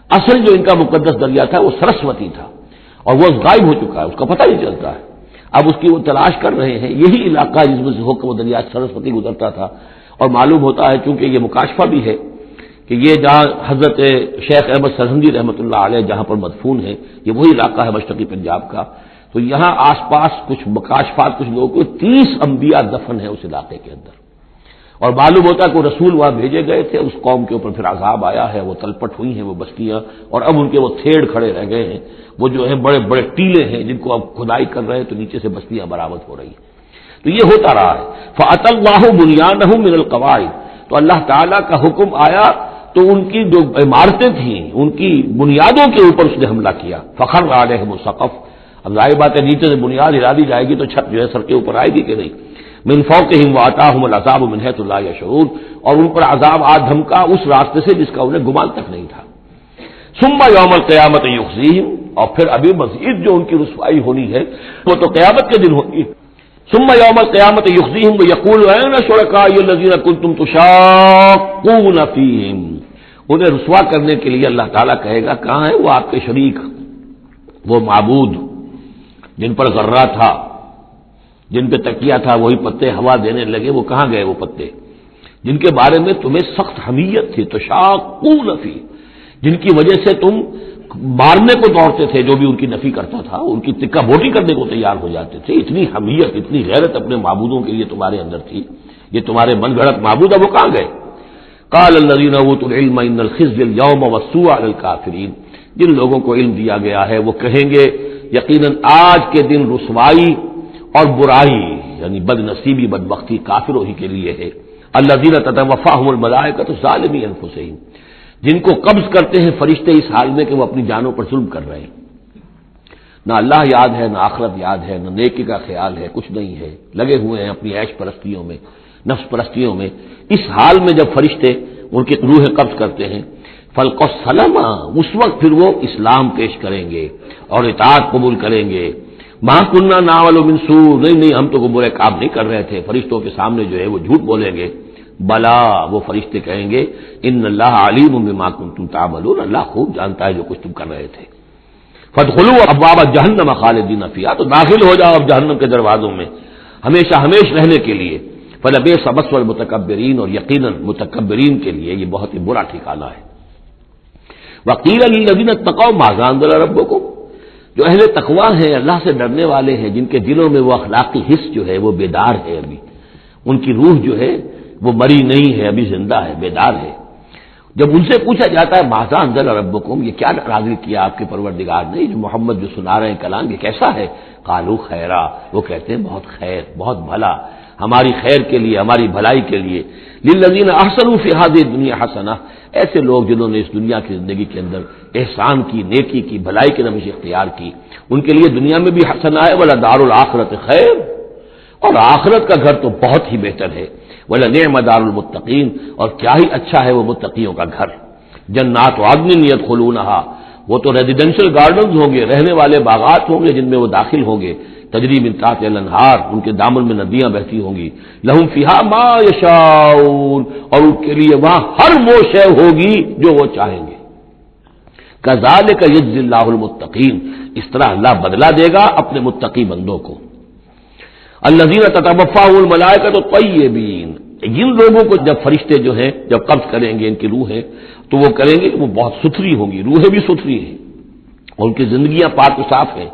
اصل جو ان کا مقدس دریا تھا وہ سرسوتی تھا، اور وہ غائب ہو چکا ہے، اس کا پتہ نہیں چلتا ہے، اب اس کی وہ تلاش کر رہے ہیں۔ یہی علاقہ جس میں سے ہو کر وہ دریا سرسوتی گزرتا تھا، اور معلوم ہوتا ہے چونکہ یہ مکاشفہ بھی ہے کہ یہ جہاں حضرت شیخ احمد سرہندی رحمۃ اللہ علیہ جہاں پر مدفون ہے، یہ وہی علاقہ ہے مشرقی پنجاب کا، تو یہاں آس پاس کچھ مکاشفات، کچھ لوگوں کو 30 انبیاء دفن ہیں اس علاقے کے اندر، اور معلوم ہوتا ہے کہ رسول وہاں بھیجے گئے تھے، اس قوم کے اوپر پھر عذاب آیا ہے، وہ تلپٹ ہوئی ہیں وہ بستیاں، اور اب ان کے وہ تھیڑ کھڑے رہ گئے ہیں، وہ جو ہے بڑے بڑے ٹیلے ہیں جن کو اب کھدائی کر رہے ہیں تو نیچے سے بستیاں برآمد ہو رہی ہیں، تو یہ ہوتا رہا ہے۔ فَأَتَى اللَّهُ بُنْيَانَهُم مِّنَ الْقَوَاعِدِ، تو اللہ تعالیٰ کا حکم آیا تو ان کی جو عمارتیں تھیں ان کی بنیادوں کے اوپر اس نے حملہ کیا۔ فَخَرَّ عَلَيْهِمُ السَّقْفُ، اب ظاہر بات ہے نیچے سے بنیاد ہلا دی جائے گی تو چھت جو ہے سر کے اوپر آئے گی کہ نہیں۔ من فوقہم واتاہم العذاب من حیث لا یشعرون، اور ان پر عذاب آ دھمکا اس راستے سے جس کا انہیں گمان تک نہیں تھا۔ ثم یوم القیامت یخزیہم، اور پھر ابھی مزید جو ان کی رسوائی ہونی ہے وہ تو قیامت کے دن ہوگی۔ ثم یوم القیامت یخزیہم ویقول این شرکائی الذین کنتم تشاقون فیہم، انہیں رسوا کرنے کے لیے اللہ تعالیٰ کہے گا کہاں ہے وہ آپ کے شریک، وہ معبود جن پر غرہ تھا، جن پہ تکیہ تھا، وہی پتے ہوا دینے لگے، وہ کہاں گئے وہ پتے جن کے بارے میں تمہیں سخت حمیت تھی، تشاقون فی، جن کی وجہ سے تم مارنے کو دوڑتے تھے، جو بھی ان کی نفی کرتا تھا ان کی تکہ بوٹی کرنے کو تیار ہو جاتے تھے، اتنی حمیت، اتنی غیرت اپنے معبودوں کے لیے تمہارے اندر تھی، یہ تمہارے من گھڑت معبود اب وہ کہاں گئے؟ قال الذین اوتوا العلم ان الخزي اليوم والسوء على الكافرین، جن لوگوں کو علم دیا گیا ہے وہ کہیں گے یقیناً آج کے دن رسوائی اور برائی یعنی بد نصیبی بدبختی کافروں ہی کے لیے ہے۔ الذین تتوفاہم الملائکۃ ظالمی انفسہم، جن کو قبض کرتے ہیں فرشتے اس حال میں کہ وہ اپنی جانوں پر ظلم کر رہے ہیں، نہ اللہ یاد ہے، نہ آخرت یاد ہے، نہ نیکی کا خیال ہے، کچھ نہیں ہے، لگے ہوئے ہیں اپنی عیش پرستیوں میں، نفس پرستیوں میں۔ اس حال میں جب فرشتے ان کی روح قبض کرتے ہیں، فلق السلامہ، اس وقت پھر وہ اسلام پیش کریں گے اور اطاعت قبول کریں گے۔ ماں کننا ناول من سوء، نہیں ہم تو کوئی برے کام نہیں کر رہے تھے، فرشتوں کے سامنے جو ہے وہ جھوٹ بولیں گے۔ بلا، وہ فرشتے کہیں گے ان اللہ علیم بما کنتم تعملون، اللہ خوب جانتا ہے جو کچھ تم کر رہے تھے۔ فادخلوا ابواب جہنم خالدین فیہا، تو داخل ہو جاؤ اب جہنم کے دروازوں میں ہمیشہ ہمیش رہنے کے لیے۔ فلبئس مثوى المتکبرین، اور یقیناً متکبرین کے لیے یہ بہت ہی برا ٹھکانہ ہے۔ وقیل للذین اتقوا ماذا انزل ربکم، جو اہل تقوی ہیں، اللہ سے ڈرنے والے ہیں، جن کے دلوں میں وہ اخلاقی حس جو ہے وہ بیدار ہے، ابھی ان کی روح جو ہے وہ مری نہیں ہے، ابھی زندہ ہے، بیدار ہے۔ جب ان سے پوچھا جاتا ہے ماذا انزل ربکم، یہ کیا نازل کیا آپ کے پروردگار نے، جو محمد جو سنا رہے ہیں کلام یہ کیسا ہے، قالوا خیرا، وہ کہتے ہیں بہت خیر، بہت بھلا، ہماری خیر کے لیے، ہماری بھلائی کے لیے، للذین احسنوا فی ہذہ الدنیا حسنہ، ایسے لوگ جنہوں نے اس دنیا کی زندگی کے اندر احسان کی، نیکی کی، بھلائی کی روش اختیار کی، ان کے لیے دنیا میں بھی حسنہ ہے، ولدار الآخرۃ خیر، اور آخرت کا گھر تو بہت ہی بہتر ہے، وَلَنِعْمَ دَارُ الْمُتَّقِينَ، اور کیا ہی اچھا ہے وہ متقیوں کا گھر، جنات عدن يدخلونها، وہ تو ریزیڈینشل گارڈنز ہوں گے، رہنے والے باغات ہوں گے جن میں وہ داخل ہوں گے، تجری من تحتها الانہار، ان کے دامن میں ندیاں بہتی ہوں گی، لہم فیہا ما یشاؤون، اور ان کے لیے وہاں ہر وہ شے ہوگی جو وہ چاہیں گے، کذالک یجزی اللہ المتقین، اس طرح اللہ بدلہ دے گا اپنے متقی بندوں کو، الذین تتوفاهم الملائکۃ الطیبین، جن لوگوں کو جب فرشتے جو ہیں جب قبض کریں گے ان کی روحیں تو وہ کریں گے وہ بہت ستھری ہوں گی، روحیں بھی ستھری ہیں اور ان کی زندگیاں پاک و صاف ہیں،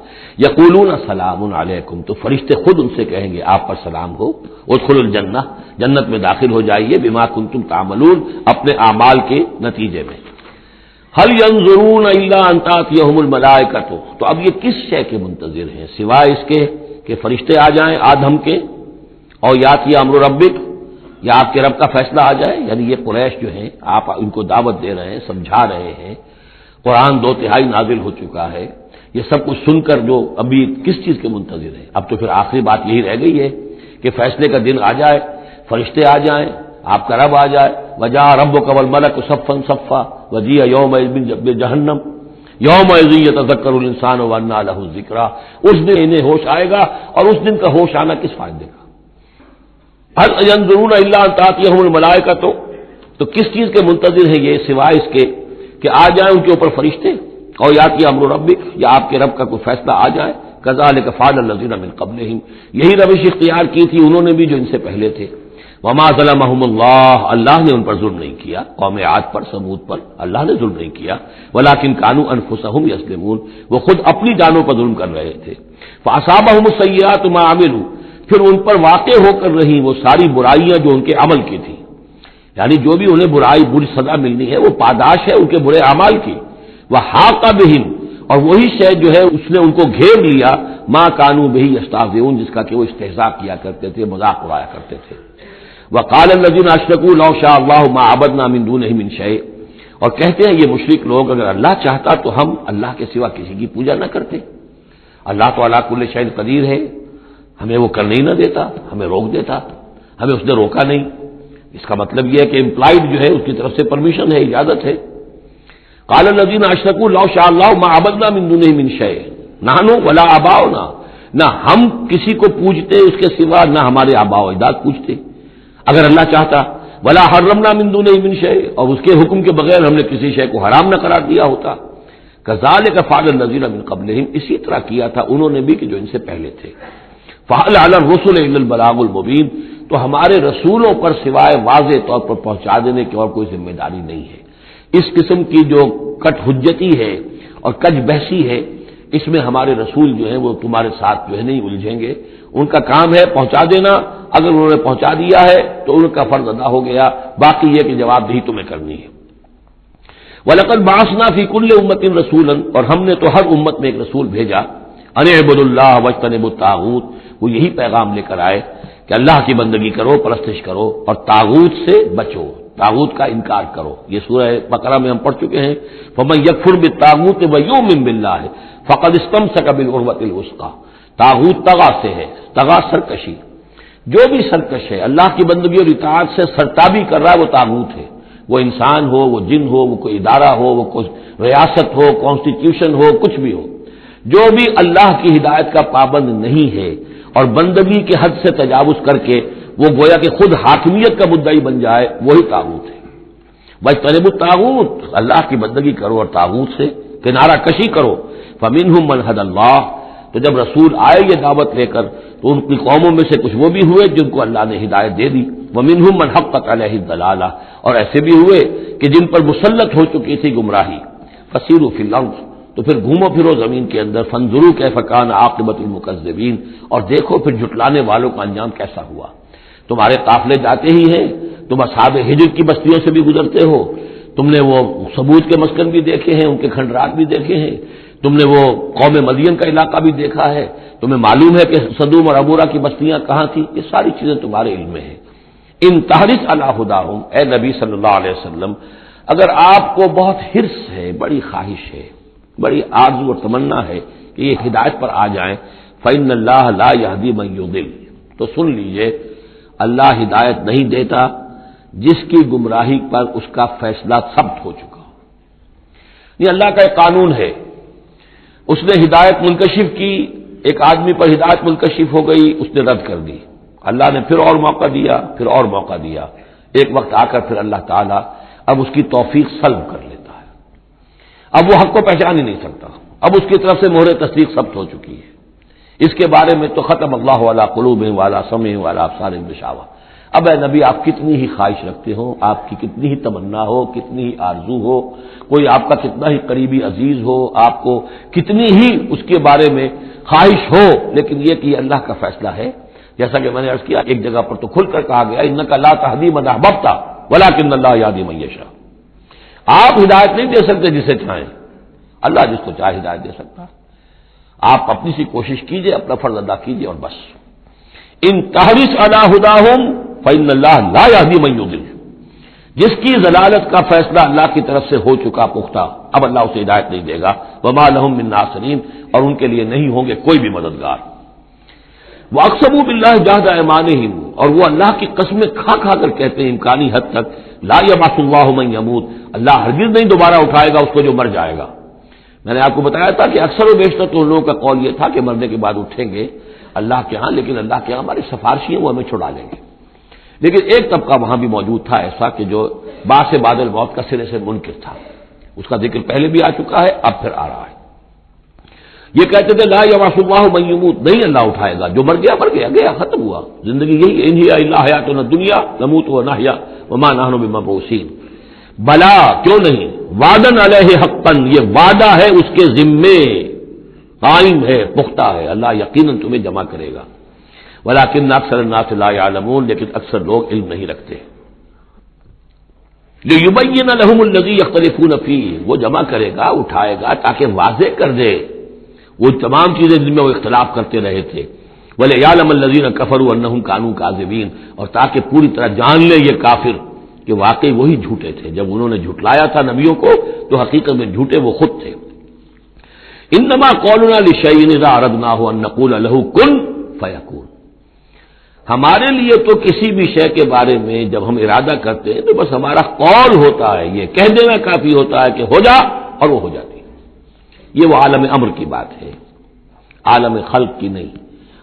یقولون سلام علیکم، تو فرشتے خود ان سے کہیں گے آپ پر سلام ہو، ادخلوا الجنہ، جنت میں داخل ہو جائیے، بما کنتم تعملون، اپنے اعمال کے نتیجے میں، هل ينظرون الا ان تاتيهم الملائکۃ، تو اب یہ کس شے کے منتظر ہیں سوائے اس کے کہ فرشتے آ جائیں آدم کے، اور یاتی امر ربک، یا آپ کے رب کا فیصلہ آ جائے، یعنی یہ قریش جو ہیں آپ ان کو دعوت دے رہے ہیں، سمجھا رہے ہیں، قرآن 2/3 نازل ہو چکا ہے، یہ سب کچھ سن کر جو ابھی کس چیز کے منتظر ہیں، اب تو پھر آخری بات یہی رہ گئی ہے کہ فیصلے کا دن آ جائے، فرشتے آ جائیں، آپ کا رب آ جائے، وجاء ربک والملک صفا صفا وجیء یومئذ بجہنم یومئذ یتذکر الانسان وانى له الذکریٰ، اس دن انہیں ہوش آئے گا، اور اس دن کا ہوش آنا کس فائدے کا، هل ينظرون الا ان تاتيهم الملائکۃ، تو کس چیز کے منتظر ہیں یہ سوائے اس کے کہ آ جائیں ان کے اوپر فرشتے، اور یاتی امر ربک، یا آپ کے رب کا کوئی فیصلہ آ جائے، کذالک فعل الذین من قبلہم، یہی روش اختیار کی تھی انہوں نے بھی جو ان سے پہلے تھے، وما ظلمهم اللہ، اللہ نے ان پر ظلم نہیں کیا، قوم عاد پر، ثمود پر اللہ نے ظلم نہیں کیا، ولکن كانوا انفسهم یظلمون، وہ خود اپنی جانوں پر ظلم کر رہے تھے، فاصابهم السیئات ما عملوا، پھر ان پر واقع ہو کر رہی وہ ساری برائیاں جو ان کے عمل کی تھی، یعنی جو بھی انہیں برائی بری سزا ملنی ہے وہ پاداش ہے ان کے برے اعمال کی، وحاق بہم، اور وہی شے جو ہے اس نے ان کو گھیر لیا، ما كانوا به یستهزئون، جس کا کہ وہ استہزاء کیا کرتے تھے، مذاق اڑایا کرتے تھے، وقال الذين اشركوا لو شاء الله ما عبدنا من دونه من شيء، اور کہتے ہیں یہ مشرک لوگ اگر اللہ چاہتا تو ہم اللہ کے سوا کسی کی پوجا نہ کرتے، اللہ تو علی کل شیء قدیر ہے، ہمیں وہ کرنے ہی نہ دیتا، ہمیں روک دیتا، ہمیں اس نے روکا نہیں، اس کا مطلب یہ ہے کہ امپلائڈ جو ہے اس کی طرف سے پرمیشن ہے، اجازت ہے، قال الذين اشركوا لو شاء الله ما عبدنا من دونه من شيء نحن ولا آباؤنا، نہ ہم کسی کو پوجتے اس کے سوا، نہ ہمارے آباء و اجداد پوجتے، اگر اللہ چاہتا، ولا حرمنا من دونه من شيء، اور اس کے حکم کے بغیر ہم نے کسی شے کو حرام نہ قرار دیا ہوتا، كذلك فعل الذين من قبلهم، اسی طرح کیا تھا انہوں نے بھی کہ جو ان سے پہلے تھے، فهل على الرسل الا البلاغ المبين، تو ہمارے رسولوں پر سوائے واضح طور پر پہنچا دینے کی اور کوئی ذمہ داری نہیں ہے، اس قسم کی جو کٹ حجتی ہے اور کج بحثی ہے اس میں ہمارے رسول جو ہیں وہ تمہارے ساتھ جو ہے نہیں الجھیں گے، ان کا کام ہے پہنچا دینا، اگر انہوں نے پہنچا دیا ہے تو ان کا فرض ادا ہو گیا، باقی یہ کہ جواب دہی تمہیں کرنی ہے، وَلَقَدْ بَعَثْنَا فِي كُلِّ أُمَّةٍ رَسُولًا، اور ہم نے تو ہر امت میں ایک رسول بھیجا، أَنِ اعْبُدُوا اللَّهَ وَاجْتَنِبُوا الطَّاغُوتَ، وہ یہی پیغام لے کر آئے کہ اللہ کی بندگی کرو، پرستش کرو، اور طاغوت سے بچو، طاغوت کا انکار کرو، یہ سورہ بقرہ میں ہم پڑھ چکے ہیں، فَمَن يَكْفُرْ بِالطَّاغُوتِ وَيُؤْمِن بِاللَّهِ فَقَدِ اسْتَمْسَكَ بِالْعُرْوَةِ الْوُثْقَىٰ، طاغوت طغا سے ہے، طغا سرکشی، جو بھی سرکش ہے اللہ کی بندگی اور اطاعت سے سرتابی کر رہا ہے وہ طاغوت ہے، وہ انسان ہو، وہ جن ہو، وہ کوئی ادارہ ہو، وہ کوئی ریاست ہو، کانسٹیٹیوشن ہو، کچھ بھی ہو، جو بھی اللہ کی ہدایت کا پابند نہیں ہے اور بندگی کے حد سے تجاوز کر کے وہ گویا کہ خود حاکمیت کا مدعی بن جائے، وہی طاغوت ہے، وَاجْتَنِبُوا الطَّاغُوتَ، اللہ کی بندگی کرو اور طاغوت سے کنارہ کشی کرو، فَمِنْهُمْ مَنْ هَدَى اللَّهُ، تو جب رسول آئے یہ دعوت لے کر تو ان کی قوموں میں سے کچھ وہ بھی ہوئے جن کو اللہ نے ہدایت دے دی، وَمِنْهُمْ مَنْ حَقَّتْ عَلَيْهِ الضَّلَالَةُ، اور ایسے بھی ہوئے کہ جن پر مسلط ہو چکی تھی گمراہی، فَسِيرُوا فِي الْأَرْضِ، تو پھر گھومو پھرو زمین کے اندر، فَانظُرُوا كَيْفَ كَانَ عَاقِبَةُ الْمُكَذِّبِينَ، اور دیکھو پھر جھٹلانے والوں کا انجام کیسا ہوا، تمہارے قافلے جاتے ہی ہیں، تم اصحاب ہجر کی بستیوں سے بھی گزرتے ہو، تم نے وہ ثمود کے مسکن بھی دیکھے ہیں، ان کے کھنڈرات بھی دیکھے ہیں، تم نے وہ قوم مدین کا علاقہ بھی دیکھا ہے، تمہیں معلوم ہے کہ سدوم اور عبورہ کی بستیاں کہاں تھیں، یہ ساری چیزیں تمہارے علم میں ہیں۔ ان تحرص علی ہداہم، اے نبی صلی اللہ علیہ وسلم، اگر آپ کو بہت حرص ہے، بڑی خواہش ہے، بڑی آرزو اور تمنا ہے کہ یہ ہدایت پر آ جائیں، فإن اللہ لا یہدی من یضل، تو سن لیجئے اللہ ہدایت نہیں دیتا جس کی گمراہی پر اس کا فیصلہ ثبت ہو چکا ہو۔ یہ اللہ کا ایک قانون ہے، اس نے ہدایت منکشف کی، ایک آدمی پر ہدایت منکشف ہو گئی، اس نے رد کر دی، اللہ نے پھر اور موقع دیا، پھر اور موقع دیا، ایک وقت آ کر پھر اللہ تعالیٰ اب اس کی توفیق سلب کر لیتا ہے، اب وہ حق کو پہچان ہی نہیں سکتا، اب اس کی طرف سے مہر تصدیق ثبت ہو چکی ہے۔ اس کے بارے میں تو ختم اللہ علی قلوبہم وعلی سمعہم وعلی ابصارہم غشاوہ۔ اب اے نبی آپ کتنی ہی خواہش رکھتے ہو، آپ کی کتنی ہی تمنا ہو، کتنی ہی آرزو ہو، کوئی آپ کا کتنا ہی قریبی عزیز ہو، آپ کو کتنی ہی اس کے بارے میں خواہش ہو، لیکن یہ کہ یہ اللہ کا فیصلہ ہے، جیسا کہ میں نے عرض کیا ایک جگہ پر تو کھل کر کہا گیا انک لا تہدی من احببت ولکن اللہ یہدی من یشاء، آپ ہدایت نہیں دے سکتے جسے چاہیں، اللہ جس کو چاہے ہدایت دے سکتا ہے، آپ اپنی سی کوشش کیجئے، اپنا فرض ادا کیجئے اور بس۔ ان تحرص علی ہداہم فإن اللہ لا یہدی من یضل، جس کی ضلالت کا فیصلہ اللہ کی طرف سے ہو چکا پختہ، اب اللہ اسے ہدایت نہیں دے گا، وما لہم من ناصرین، اور ان کے لیے نہیں ہوں گے کوئی بھی مددگار۔ وَأَقْسَمُوا بِاللَّهِ جَهْدَ أَيْمَانِهِمْ، اور وہ اللہ کی قسمیں کھا کھا کر کہتے ہیں امکانی حد تک، لا يَبْعَثُ اللَّهُ مَن يَمُوتُ، اللہ ہرگز نہیں دوبارہ اٹھائے گا اس کو جو مر جائے گا۔ میں نے آپ کو بتایا تھا کہ اکثر و بیشتر تو ان لوگوں کا قول یہ تھا کہ مرنے کے بعد اٹھیں گے اللہ کے ہاں، لیکن اللہ کے ہاں ہمارے سفارشی ہیں، وہ ہمیں چھڑا لیں گے۔ لیکن ایک طبقہ وہاں بھی موجود تھا ایسا کہ جو باعث بعد الموت کا سرے سے منکر تھا، اس کا ذکر پہلے بھی آ چکا ہے، اب پھر آ رہا ہے۔ یہ کہتے تھے لا یبعث اللہ من یموت، نہیں اللہ اٹھائے گا، جو مر گیا مر گیا، گیا ختم ہوا، زندگی یہی ان ہی الا حیاتنا الدنیا نموت ونحیا وما نحن بمبعوثین۔ بلا کیوں نہیں، وعدن علیہ حقا، یہ وعدہ ہے اس کے ذمے، قائم ہے، پختہ ہے، اللہ یقیناً تمہیں جمع کرے گا، ولکن اکثر الناس لا یعلمون، لیکن اکثر لوگ علم نہیں رکھتے۔ لیبین لہم الذی یختلفون فیہ، وہ جمع کرے گا، اٹھائے گا تاکہ واضح کر دے وہ تمام چیزیں جن میں وہ اختلاف کرتے رہے تھے، ولیعلم الذین کفروا انہم کانوا کاذبین، اور تاکہ پوری طرح جان لے یہ کافر کہ واقعی وہی جھوٹے تھے، جب انہوں نے جھٹلایا تھا نبیوں کو تو حقیقت میں جھوٹے وہ خود تھے۔ انما قولنا لشیء اذا اردناہ ان نقول له کن فیکون، ہمارے لیے تو کسی بھی شے کے بارے میں جب ہم ارادہ کرتے ہیں تو بس ہمارا قول ہوتا ہے، یہ کہہ دینا کافی ہوتا ہے کہ ہو جا، اور وہ ہو جاتی ہے۔ یہ وہ عالم امر کی بات ہے، عالم خلق کی نہیں۔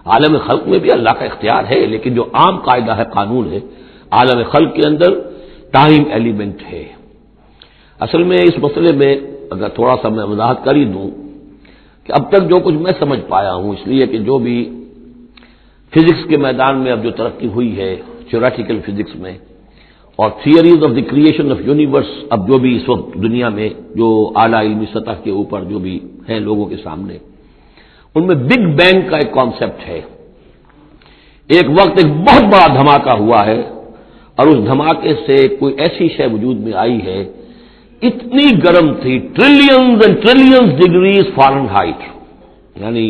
عالم خلق میں بھی اللہ کا اختیار ہے، لیکن جو عام قاعدہ ہے، قانون ہے، عالم خلق کے اندر ٹائم ایلیمنٹ ہے۔ اصل میں اس مسئلے میں اگر تھوڑا سا میں وضاحت کر ہی دوں کہ اب تک جو کچھ میں سمجھ پایا ہوں، اس لیے کہ جو بھی فزکس کے میدان میں اب جو ترقی ہوئی ہے، تھیوریٹیکل فزکس میں، اور theories of the creation of universe, اب جو بھی اس وقت دنیا میں جو اعلیٰ علمی سطح کے اوپر جو بھی ہیں لوگوں کے سامنے، ان میں بگ بینگ کا ایک کانسیپٹ ہے۔ ایک وقت ایک بہت بڑا دھماکہ ہوا ہے، اور اس دھماکے سے کوئی ایسی شے وجود میں آئی ہے، اتنی گرم تھی، trillions and trillions degrees foreign height, یعنی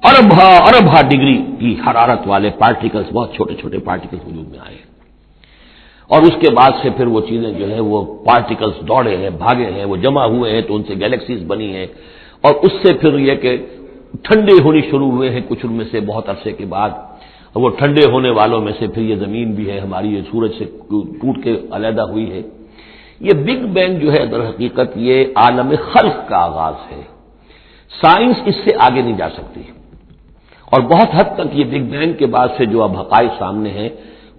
اربھا ڈگری کی حرارت والے پارٹیکلز، بہت چھوٹے چھوٹے پارٹیکلز وجود میں آئے، اور اس کے بعد سے پھر وہ چیزیں جو ہے وہ پارٹیکلز دوڑے ہیں، بھاگے ہیں، وہ جمع ہوئے ہیں تو ان سے گیلیکسیز بنی ہیں، اور اس سے پھر یہ کہ ٹھنڈے ہونی شروع ہوئے ہیں کچھ ان میں سے بہت عرصے کے بعد، اور وہ ٹھنڈے ہونے والوں میں سے پھر یہ زمین بھی ہے ہماری، یہ سورج سے ٹوٹ کے علیحدہ ہوئی ہے۔ یہ بگ بینگ جو ہے در حقیقت یہ عالم خلق کا آغاز ہے، سائنس اس سے آگے نہیں جا سکتی، اور بہت حد تک یہ بگ بینگ کے بعد سے جو اب حقائق سامنے ہیں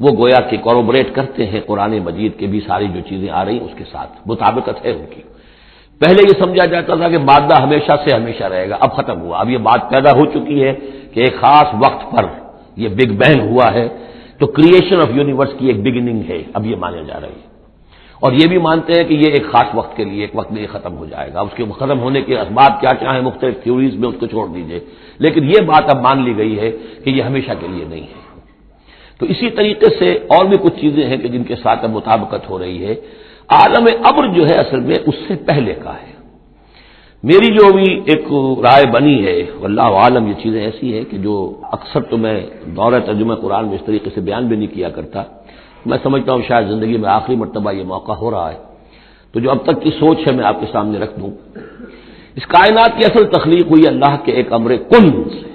وہ گویا کہ کوروبریٹ کرتے ہیں قرآن مجید کے بھی ساری جو چیزیں آ رہی ہیں اس کے ساتھ مطابقت ہے ان کی۔ پہلے یہ سمجھا جاتا تھا کہ مادہ ہمیشہ سے ہمیشہ رہے گا، اب ختم ہوا، اب یہ بات پیدا ہو چکی ہے کہ ایک خاص وقت پر یہ بگ بینگ ہوا ہے، تو کریشن آف یونیورس کی ایک بگننگ ہے، اب یہ مانا جا رہی ہے، اور یہ بھی مانتے ہیں کہ یہ ایک خاص وقت کے لیے، ایک وقت میں یہ ختم ہو جائے گا، اس کے ختم ہونے کے اسباب کیا کیا ہیں مختلف تھیوریز میں اس کو چھوڑ دیجئے، لیکن یہ بات اب مان لی گئی ہے کہ یہ ہمیشہ کے لیے نہیں ہے۔ تو اسی طریقے سے اور بھی کچھ چیزیں ہیں کہ جن کے ساتھ اب مطابقت ہو رہی ہے۔ عالم امر جو ہے اصل میں اس سے پہلے کا ہے. میری جو بھی ایک رائے بنی ہے، واللہ عالم، یہ چیزیں ایسی ہیں کہ جو اکثر تو میں دورہ ترجمہ قرآن میں اس طریقے سے بیان بھی نہیں کیا کرتا. میں سمجھتا ہوں شاید زندگی میں آخری مرتبہ یہ موقع ہو رہا ہے، تو جو اب تک کی سوچ ہے میں آپ کے سامنے رکھ دوں. اس کائنات کی اصل تخلیق ہوئی اللہ کے ایک امر کن سے.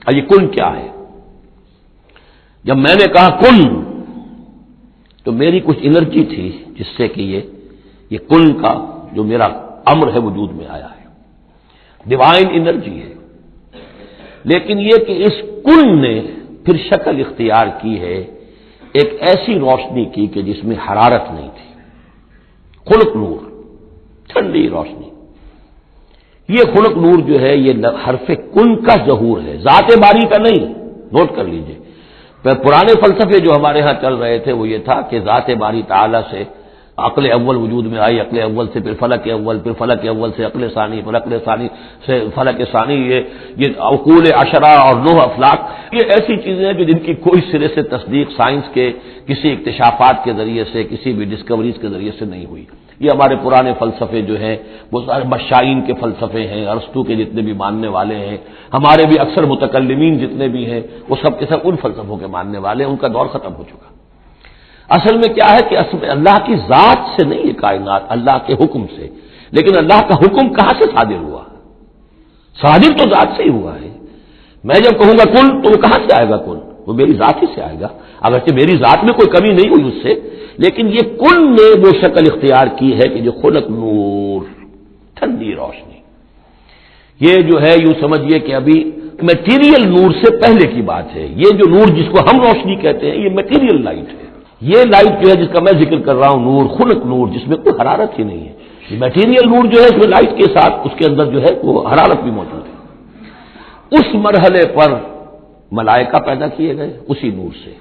اور یہ کن کیا ہے؟ جب میں نے کہا کن تو میری کچھ انرجی تھی جس سے کہ یہ کن کا جو میرا امر ہے وجود میں آیا ہے، ڈیوائن انرجی ہے. لیکن یہ کہ اس کن نے پھر شکل اختیار کی ہے ایک ایسی روشنی کی کہ جس میں حرارت نہیں تھی، خلق نور، ٹھنڈی روشنی. یہ خلق نور جو ہے یہ حرف کن کا ظہور ہے، ذات باری کا نہیں. نوٹ کر لیجئے، پرانے فلسفے جو ہمارے ہاں چل رہے تھے وہ یہ تھا کہ ذات باری تعالی سے عقل اول وجود میں آئی، عقل اول سے پھر فلک اول، پھر فلک اول سے عقل ثانی، پھر عقل ثانی سے فلک ثانی. یہ عقول عشرہ اور 9 افلاک، یہ ایسی چیزیں ہیں جو جن کی کوئی سرے سے تصدیق سائنس کے کسی اکتشافات کے ذریعے سے، کسی بھی ڈسکوریز کے ذریعے سے نہیں ہوئی. یہ ہمارے پرانے فلسفے جو ہیں وہ سارے مشائین کے فلسفے ہیں، ارسطو کے جتنے بھی ماننے والے ہیں، ہمارے بھی اکثر متکلمین جتنے بھی ہیں وہ سب کے سب ان فلسفوں کے ماننے والے ہیں. ان کا دور ختم ہو چکا. اصل میں کیا ہے کہ اصل میں اللہ کی ذات سے نہیں یہ کائنات، اللہ کے حکم سے. لیکن اللہ کا حکم کہاں سے صادر ہوا؟ صادر تو ذات سے ہی ہوا ہے. میں جب کہوں گا کن تو وہ کہاں سے آئے گا؟ کن وہ میری ذات ہی سے آئے گا، اگرچہ میری ذات میں کوئی کمی نہیں ہوئی اس سے. لیکن یہ کن نے وہ شکل اختیار کی ہے کہ جو خلق نور، ٹھنڈی روشنی. یہ جو ہے یوں سمجھیے کہ ابھی میٹیریل نور سے پہلے کی بات ہے. یہ جو نور جس کو ہم روشنی کہتے ہیں یہ میٹیریل لائٹ ہے. یہ لائٹ جو ہے جس کا میں ذکر کر رہا ہوں نور، خلق نور، جس میں کوئی حرارت ہی نہیں ہے. یہ میٹیریل نور جو ہے اس میں لائٹ کے ساتھ اس کے اندر جو ہے وہ حرارت بھی موجود ہے. اس مرحلے پر ملائکہ پیدا کیے گئے اسی نور سے.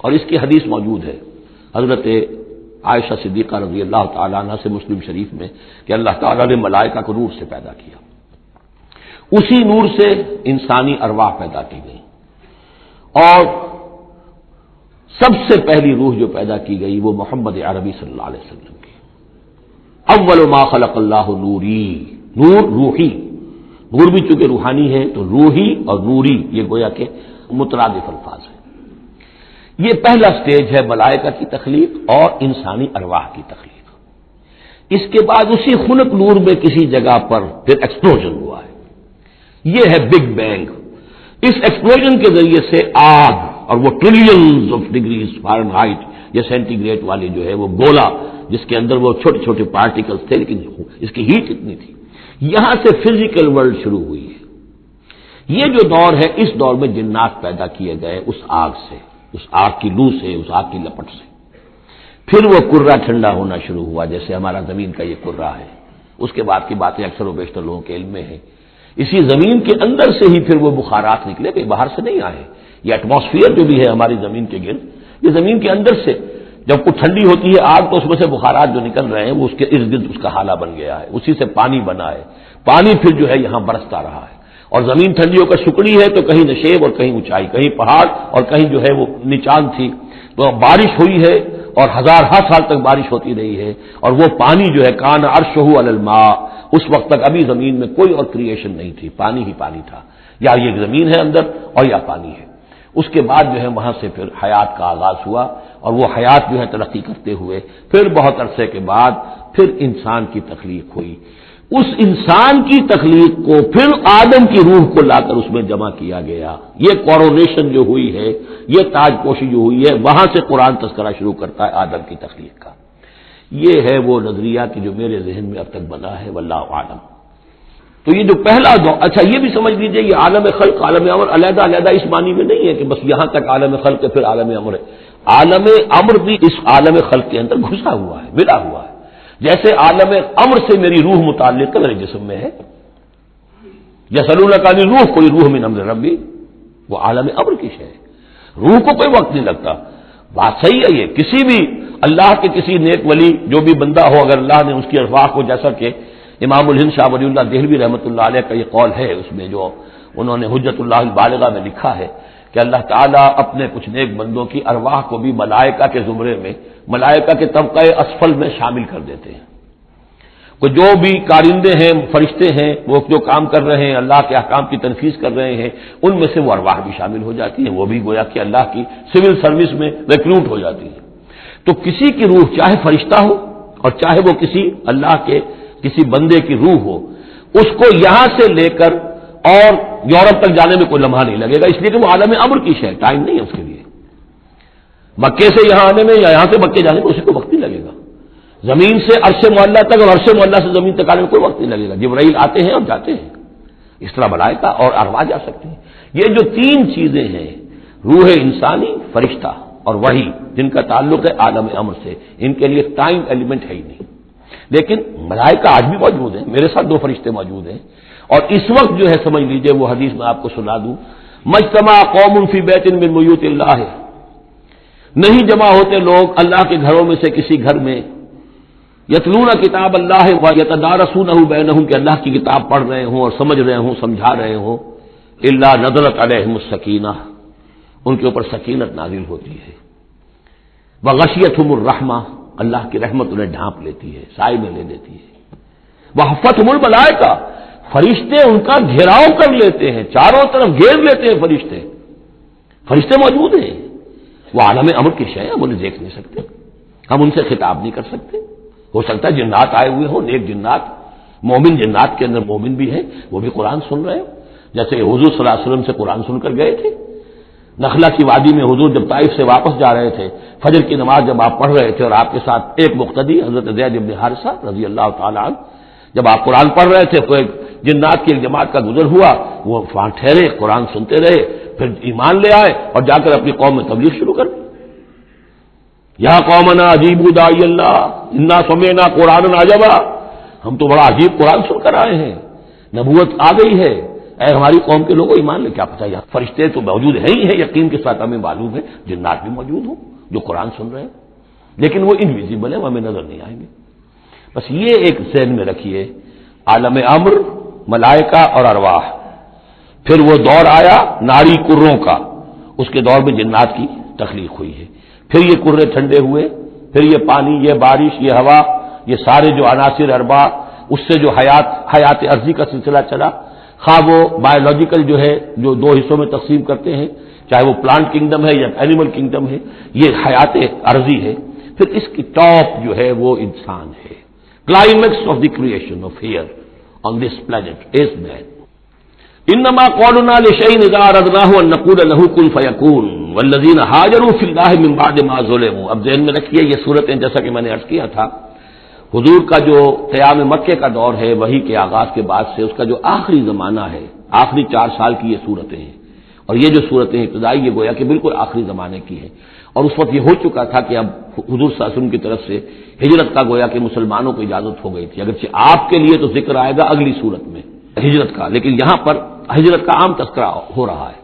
اور اس کی حدیث موجود ہے حضرت عائشہ صدیقہ رضی اللہ تعالیٰ عنہ سے مسلم شریف میں کہ اللہ تعالیٰ نے ملائکہ کو نور سے پیدا کیا. اسی نور سے انسانی ارواح پیدا کی گئی. اور سب سے پہلی روح جو پیدا کی گئی وہ محمد عربی صلی اللہ علیہ وسلم کی. اول ما خلق اللہ نوری، نور روحی. نور بھی چونکہ روحانی ہے تو روحی اور نوری یہ گویا کہ مترادف الفاظ ہیں. یہ پہلا سٹیج ہے ملائکہ کی تخلیق اور انسانی ارواح کی تخلیق. اس کے بعد اسی خلق نور میں کسی جگہ پر پھر ایکسپلوژن ہوا ہے. یہ ہے بگ بینگ. اس ایکسپلوژن کے ذریعے سے آگ، اور وہ trillions of degrees foreign height یا سینٹی گریڈ والی جو ہے وہ گولا جس کے اندر وہ چھوٹے چھوٹے پارٹیکلز تھے لیکن اس کی ہیٹ اتنی تھی، یہاں سے فزیکل ورلڈ شروع ہوئی ہے. یہ جو دور ہے اس دور میں جنات پیدا کیے گئے اس آگ سے، اس آگ کی لو سے، اس آگ کی لپٹ سے. پھر وہ کرہ ٹھنڈا ہونا شروع ہوا جیسے ہمارا زمین کا یہ کرہ ہے. اس کے بعد کی باتیں اکثر و بیشتر لوگوں کے علم میں ہیں. اسی زمین کے اندر سے ہی پھر وہ بخارات نکلے، کہیں باہر سے نہیں آئے. یہ ایٹماسفیئر جو بھی ہے ہماری زمین کے گرد، یہ زمین کے اندر سے جب کچھ ٹھنڈی ہوتی ہے آگ تو اس میں سے بخارات جو نکل رہے ہیں وہ اس کے ارد گرد اس کا حالہ بن گیا ہے. اسی سے پانی بنا ہے. پانی پھر جو ہے یہاں برستا رہا ہے. اور زمین ٹھنڈی ہو کر سکڑی ہے تو کہیں نشیب اور کہیں اونچائی، کہیں پہاڑ اور کہیں جو ہے وہ نچان تھی. تو بارش ہوئی ہے اور ہزارہ سال تک بارش ہوتی رہی ہے. اور وہ پانی جو ہے کان عرشہ علی الماء، اس وقت تک ابھی زمین میں کوئی اور کریشن نہیں تھی، پانی ہی پانی تھا. یا یہ زمین ہے اندر اور یا پانی ہے. اس کے بعد جو ہے وہاں سے پھر حیات کا آغاز ہوا اور وہ حیات جو ہے ترقی کرتے ہوئے پھر بہت عرصے کے بعد پھر انسان کی تخلیق ہوئی. اس انسان کی تخلیق کو پھر آدم کی روح کو لا کر اس میں جمع کیا گیا. یہ کورونیشن جو ہوئی ہے، یہ تاج پوشی جو ہوئی ہے، وہاں سے قرآن تذکرہ شروع کرتا ہے آدم کی تخلیق کا. یہ ہے وہ نظریہ کہ جو میرے ذہن میں اب تک بنا ہے، واللہ اعلم. تو یہ جو پہلا دور، اچھا یہ بھی سمجھ لیجئے یہ عالم خلق عالم امر علیحدہ علیحدہ اس معنی میں نہیں ہے کہ بس یہاں تک عالم خلق ہے پھر عالم امر ہے. عالم امر بھی اس عالم خلق کے اندر گھسا ہوا ہے، ملا ہوا ہے. جیسے عالم امر سے میری روح متعلق ہے، میرے جسم میں ہے. یسألونک عن الروح، کوئی روح من امر ربی، وہ عالم امر کی شے ہے. روح کو کوئی وقت نہیں لگتا. بات صحیح ہے. یہ کسی بھی اللہ کے کسی نیک ولی جو بھی بندہ ہو، اگر اللہ نے اس کی ارواح کو، جیسا کہ امام الہند شاہ ولی اللہ دہلوی رحمۃ اللہ علیہ کا یہ قول ہے، اس میں جو انہوں نے حجت اللہ البالغہ میں لکھا ہے کہ اللہ تعالیٰ اپنے کچھ نیک بندوں کی ارواح کو بھی ملائکہ کے زمرے میں، ملائکہ کے طبقہ اسفل میں شامل کر دیتے ہیں۔ کہ جو بھی کارندے ہیں، فرشتے ہیں، وہ جو کام کر رہے ہیں، اللہ کے احکام کی تنفیذ کر رہے ہیں، ان میں سے وہ ارواح بھی شامل ہو جاتی ہیں، وہ بھی گویا کہ اللہ کی سول سروس میں ریکروٹ ہو جاتی ہے۔ تو کسی کی روح چاہے فرشتہ ہو اور چاہے وہ کسی اللہ کے کسی بندے کی روح ہو، اس کو یہاں سے لے کر اور یورپ تک جانے میں کوئی لمحہ نہیں لگے گا، اس لیے کہ وہ عالم امر کی شے، ٹائم نہیں ہے اس کے لیے۔ مکے سے یہاں آنے میں یا یہاں سے مکے جانے میں اسے کوئی وقت نہیں لگے گا، زمین سے عرش معلیٰ تک اور عرش معلیٰ سے زمین تک آنے میں کوئی وقت نہیں لگے گا۔ جبرائیل آتے ہیں اور جاتے ہیں، اس طرح ملائکہ اور ارواح جا سکتے ہیں۔ یہ جو تین چیزیں ہیں، روح انسانی، فرشتہ اور وحی، جن کا تعلق ہے عالم امر سے، ان کے لیے ٹائم ایلیمنٹ ہے ہی نہیں۔ لیکن ملائکہ آج بھی موجود ہیں، میرے ساتھ دو فرشتے موجود ہیں، اور اس وقت جو ہے سمجھ لیجئے وہ حدیث میں آپ کو سنا دوں، مجتمع قوم فی بیت من بیوت اللہ، نہیں جمع ہوتے لوگ اللہ کے گھروں میں سے کسی گھر میں، یتلون کتاب اللہ ویتدارسونہ بینہم، کہ اللہ کی کتاب پڑھ رہے ہوں اور سمجھ رہے ہوں، سمجھا رہے ہوں، الا نزلت علیہم السکینہ، ان کے اوپر سکینت نازل ہوتی ہے، وغشیتہم الرحمہ، اللہ کی رحمت انہیں ڈھانپ لیتی ہے، سائے میں لے لیتی ہے، وحفتہم الملائکہ، فرشتے ان کا گھیراؤ کر لیتے ہیں، چاروں طرف گھیر لیتے ہیں فرشتے، فرشتے موجود ہیں، وہ عالم امر کی شے، ہم انہیں دیکھ نہیں سکتے، ہم ان سے خطاب نہیں کر سکتے۔ ہو سکتا ہے جنات آئے ہوئے ہوں، نیک جنات، مومن جنات کے اندر مومن بھی ہیں، وہ بھی قرآن سن رہے ہوں، جیسے حضور صلی اللہ علیہ وسلم سے قرآن سن کر گئے تھے۔ نخلا کی وادی میں حضور جب طائف سے واپس جا رہے تھے، فجر کی نماز جب آپ پڑھ رہے تھے اور آپ کے ساتھ ایک مقتدی حضرت زید بن حارثہ رضی اللہ تعالیٰ عنہ، جب آپ قرآن پڑھ رہے تھے تو ایک جنات کی ایک جماعت کا گزر ہوا، وہ وہاں ٹھہرے، قرآن سنتے رہے، پھر ایمان لے آئے اور جا کر اپنی قوم میں تبلیغ شروع کر دی۔ یا قومنا اجیبوا داعی اللہ انا سمعنا قرآنا عجبا، ہم تو بڑا عجیب قرآن سن کر آئے ہیں، نبوت آ گئی ہے، اے ہماری قوم کے لوگوں ایمان لے۔ کیا پتہ یہاں فرشتے تو موجود ہیں ہی ہیں، یقین کے ساتھ ہمیں معلوم ہے جنات بھی موجود ہوں جو قرآن سن رہے ہیں، لیکن وہ انویزیبل ہے، وہ ہمیں نظر نہیں آئیں گے۔ بس یہ ایک ذہن میں رکھیے، عالم امر، ملائکہ اور ارواح۔ پھر وہ دور آیا ناری کروں کا، اس کے دور میں جنات کی تخلیق ہوئی ہے، پھر یہ کرے ٹھنڈے ہوئے، پھر یہ پانی، یہ بارش، یہ ہوا، یہ سارے جو عناصر اربع، اس سے جو حیات ارضی کا سلسلہ چلا، خواہ وہ بایولوجیکل جو ہے جو دو حصوں میں تقسیم کرتے ہیں، چاہے وہ پلانٹ کنگڈم ہے یا اینیمل کنگڈم ہے، یہ حیات ارضی ہے، پھر اس کی ٹاپ جو ہے وہ انسان ہے۔ Climax of the creation of here on this planet is man. انما قولنا لشيء اذا اردناه ان نقول له كن فيكون والذين هاجروا في الله من بعد ما ظلموا۔ اب ذہن میں رکھیے یہ صورتیں، جیسا کہ میں نے عرض کیا تھا، حضور کا جو قیام مکے کا دور ہے، وحی کے آغاز کے بعد سے اس کا جو آخری زمانہ ہے، آخری 4 سال کی یہ صورتیں ہیں، اور یہ جو صورتیں ابتدائی یہ گویا کہ بالکل آخری زمانے کی ہیں، اور اس وقت یہ ہو چکا تھا کہ اب حضور صلی اللہ علیہ وسلم کی طرف سے ہجرت کا گویا کہ مسلمانوں کو اجازت ہو گئی تھی، اگرچہ آپ کے لیے تو ذکر آئے گا اگلی صورت میں ہجرت کا، لیکن یہاں پر ہجرت کا عام تذکرہ ہو رہا ہے۔